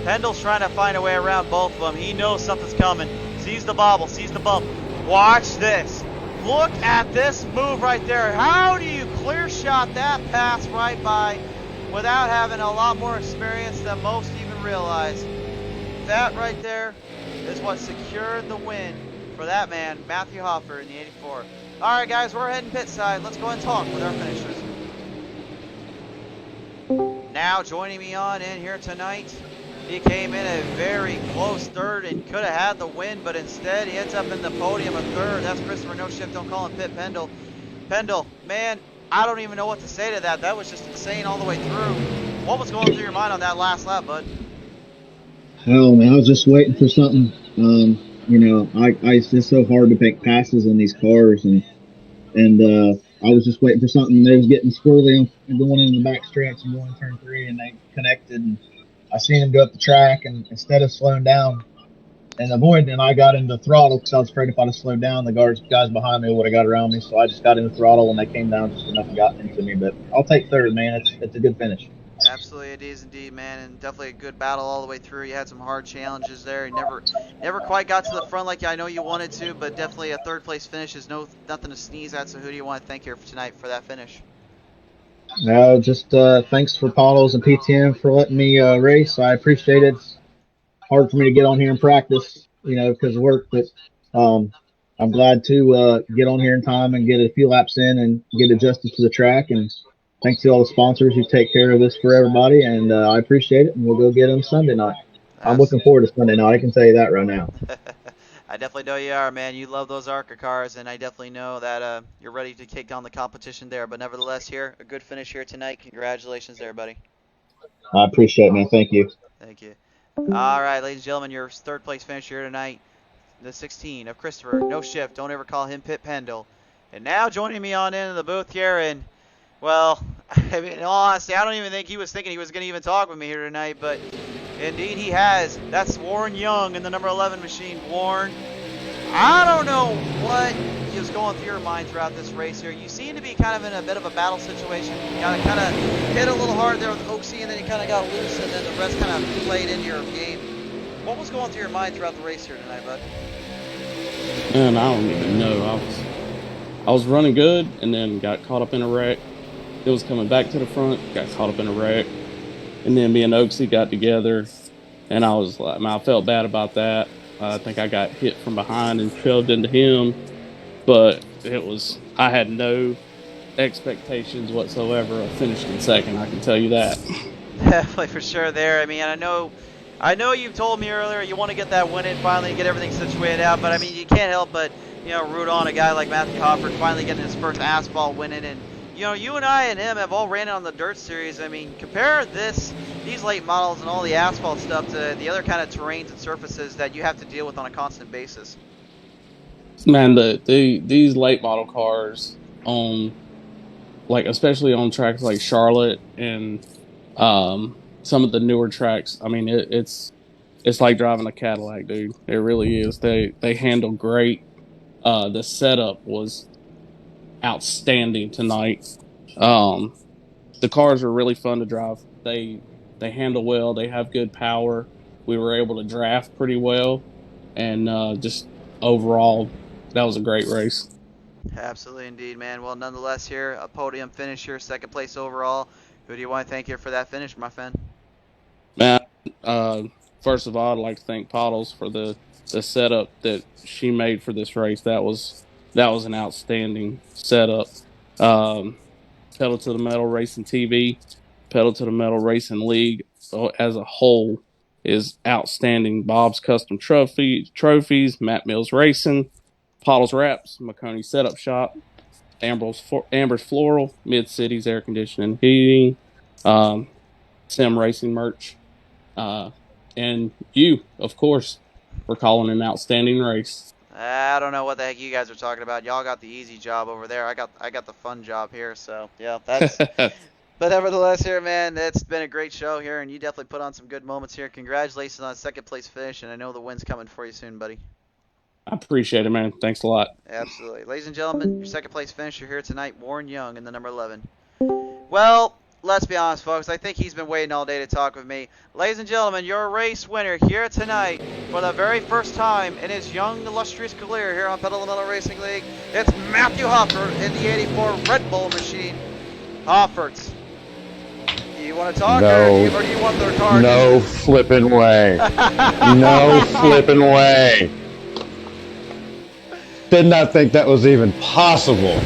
Pendle's trying to find a way around both of them. He knows something's coming. Sees the bobble. Sees the bump. Watch this. Look at this move right there. How do you clear shot that pass right by without having a lot more experience than most even realize? That right there is what secured the win for that man, Matthew Hoffer in the 84. All right, guys, we're heading pit side. Let's go and talk with our finishers. Now joining me on in here tonight, he came in a very close third and could have had the win, but instead he ends up in the podium of third. That's Christopher No Shift, don't call him Pit Pendle. Pendle, man, I don't even know what to say to that. That was just insane all the way through. What was going through your mind on that last lap, bud? Oh man, I was just waiting for something. You know, it's just so hard to make passes in these cars, and I was just waiting for something. They was getting squirrely and going into the back stretch and going turn 3, and they connected. And I seen them go up the track, and instead of slowing down and avoiding, I got into throttle because I was afraid if I'd have slowed down, the guys behind me would have got around me. So I just got into throttle, and they came down just enough and got into me. But I'll take third, man. It's a good finish. Absolutely, it is indeed, man, and definitely a good battle all the way through. You had some hard challenges there. You never quite got to the front like I know you wanted to, but definitely a third place finish is nothing to sneeze at. So who do you want to thank here for tonight for that finish? No, just thanks for Pottlez and PTM for letting me race. I appreciate it. It's hard for me to get on here and practice, you know, because of work, but I'm glad to get on here in time and get a few laps in and get adjusted to the track. And thanks to all the sponsors who take care of this for everybody, and I appreciate it, and we'll go get them Sunday night. I'm looking forward to Sunday night, I can tell you that right now. I definitely know you are, man. You love those ARCA cars, and I definitely know that you're ready to take on the competition there. But nevertheless, here, a good finish here tonight. Congratulations there, buddy. I appreciate it, man. Thank you. Thank you. All right, ladies and gentlemen, your third place finish here tonight, the 16 of Christopher No Shift. Don't ever call him Pit Pendle. And now joining me on into the booth here, and well, I mean, in all honesty, I don't even think he was thinking he was going to even talk with me here tonight, but indeed he has. That's Warren Young in the number 11 machine. Warren, I don't know what is going through your mind throughout this race here. You seem to be kind of in a bit of a battle situation. You got to kind of hit a little hard there with Oaksy, and then you kind of got loose, and then the rest kind of played into your game. What was going through your mind throughout the race here tonight, bud? Man, I don't even know. I was running good, and then got caught up in a wreck. It was coming back to the front, got caught up in a wreck, and then me and Oaksy got together, and I was like, I felt bad about that. I think I got hit from behind and shoved into him, but I had no expectations whatsoever of finishing second. I can tell you that. Definitely, for sure there. I mean, I know you've told me earlier you want to get that win in finally and get everything situated out, but I mean, you can't help but, root on a guy like Matthew Hofford finally getting his first asphalt win in. And, you and I and him have all ran on the dirt series. I mean, compare these late models and all the asphalt stuff to the other kind of terrains and surfaces that you have to deal with on a constant basis. Man, these late model cars especially on tracks like Charlotte and some of the newer tracks, I mean, it's like driving a Cadillac, dude. It really is. They handle great. The setup was outstanding tonight. The cars are really fun to drive. They handle well. They have good power. We were able to draft pretty well, and just overall, that was a great race. Absolutely, indeed, man. Well, nonetheless, here a podium finish here, second place overall. Who do you want to thank here for that finish, my friend? Man, first of all, I'd like to thank Pottlez for the setup that she made for this race. That was an outstanding setup. Pedal to the Metal Racing TV, Pedal to the Metal Racing League as a whole is outstanding. Bob's Custom Trophies, Matt Mills Racing, Pottlez Wrapz, Maconi Setup Shop, Amber's Floral, Mid Cities Air Conditioning and Heating, Sim Racing Merch, and you, of course, for calling an outstanding race. I don't know what the heck you guys are talking about. Y'all got the easy job over there. I got the fun job here. So yeah, that's. But nevertheless, here, man, it's been a great show here, and you definitely put on some good moments here. Congratulations on a second place finish, and I know the win's coming for you soon, buddy. I appreciate it, man. Thanks a lot. Absolutely, ladies and gentlemen, your second place finisher here tonight, Warren Young in the number 11. Well, let's be honest, folks. I think he's been waiting all day to talk with me. Ladies and gentlemen, your race winner here tonight for the very first time in his young, illustrious career here on Pedal to the Metal Racing League. It's Matthew Hofford in the 84 Red Bull machine. Hofford, do you want to talk or do you want their car? No flipping way. No flipping way. Did not think that was even possible.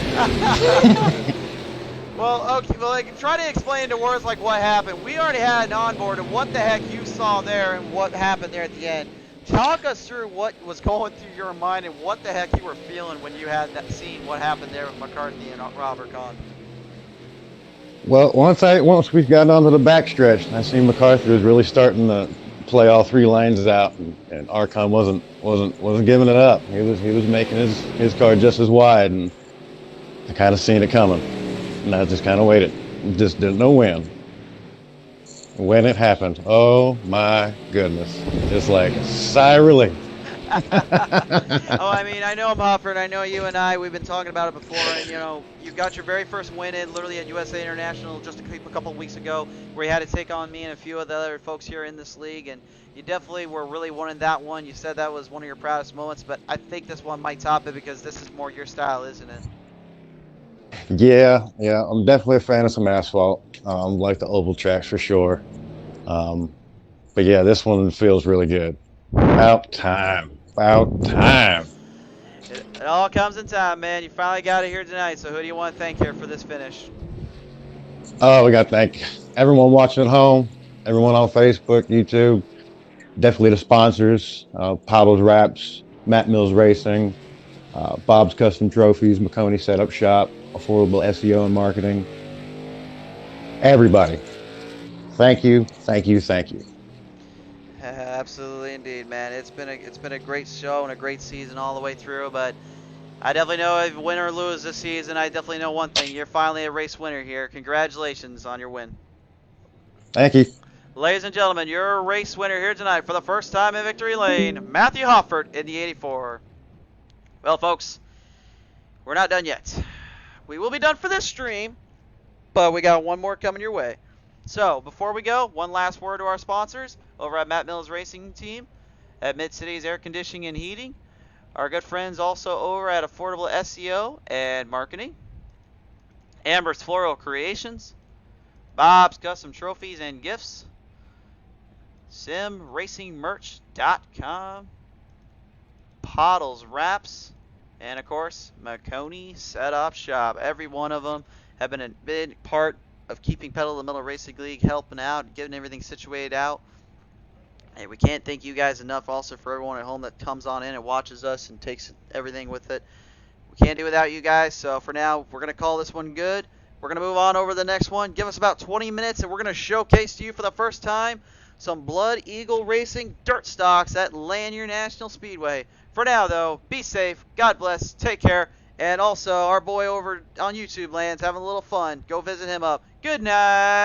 Well, okay, well, try to explain into words like what happened. We already had an onboard and what the heck you saw there and what happened there at the end. Talk us through what was going through your mind and what the heck you were feeling when you had seen what happened there with McCarthy and Robert Kahn. Well, once we got onto the backstretch, I seen McCarthy was really starting to play all three lanes out, and Archon wasn't giving it up. He was making his car just as wide, and I kind of seen it coming. And I just kind of waited. Just didn't know when. When it happened, oh my goodness. Just like a sigh of relief. Oh, I mean, I know him, Hofford. I know you and we've been talking about it before. And, you got your very first win in literally at USA International just a couple of weeks ago where you had to take on me and a few of the other folks here in this league. And you definitely were really wanting that one. You said that was one of your proudest moments. But I think this one might top it because this is more your style, isn't it? Yeah, I'm definitely a fan of some asphalt. Like the oval tracks for sure. But yeah, this one feels really good. About time. It all comes in time, man. You finally got it here tonight. So who do you want to thank here for this finish? Oh, we got to thank everyone watching at home, everyone on Facebook, YouTube, definitely the sponsors, Pottlez Wrapz, Matt Mills Racing, Bob's Custom Trophies, Maconi Setup Shop, Affordable SEO and Marketing. Everybody, thank you. Absolutely, indeed, man. It's been a great show and a great season all the way through. But I definitely know if win or lose this season, I definitely know one thing. You're finally a race winner here. Congratulations on your win. Thank you. Ladies and gentlemen, your race winner here tonight for the first time in Victory Lane, Matthew Hoffert in the 84. Well, folks, we're not done yet. We will be done for this stream, but we got one more coming your way. So, before we go, one last word to our sponsors over at Matt Mills Racing Team, at Mid-Cities Air Conditioning and Heating, our good friends also over at Affordable SEO and Marketing, Amber's Floral Creations, Bob's Custom Trophies and Gifts, SimRacingMerch.com, Pottlez Wrapz, and of course, Maconi Setup Shop. Every one of them have been a big part of keeping Pedal to the Metal Racing League, helping out, getting everything situated out. And we can't thank you guys enough also for everyone at home that comes on in and watches us and takes everything with it. We can't do without you guys, so for now, we're going to call this one good. We're going to move on over to the next one. Give us about 20 minutes, and we're going to showcase to you for the first time some Blood Eagle Racing dirt stocks at Lanier National Speedway. For now, though, be safe, God bless, take care, and also our boy over on YouTube Land's having a little fun. Go visit him up. Good night.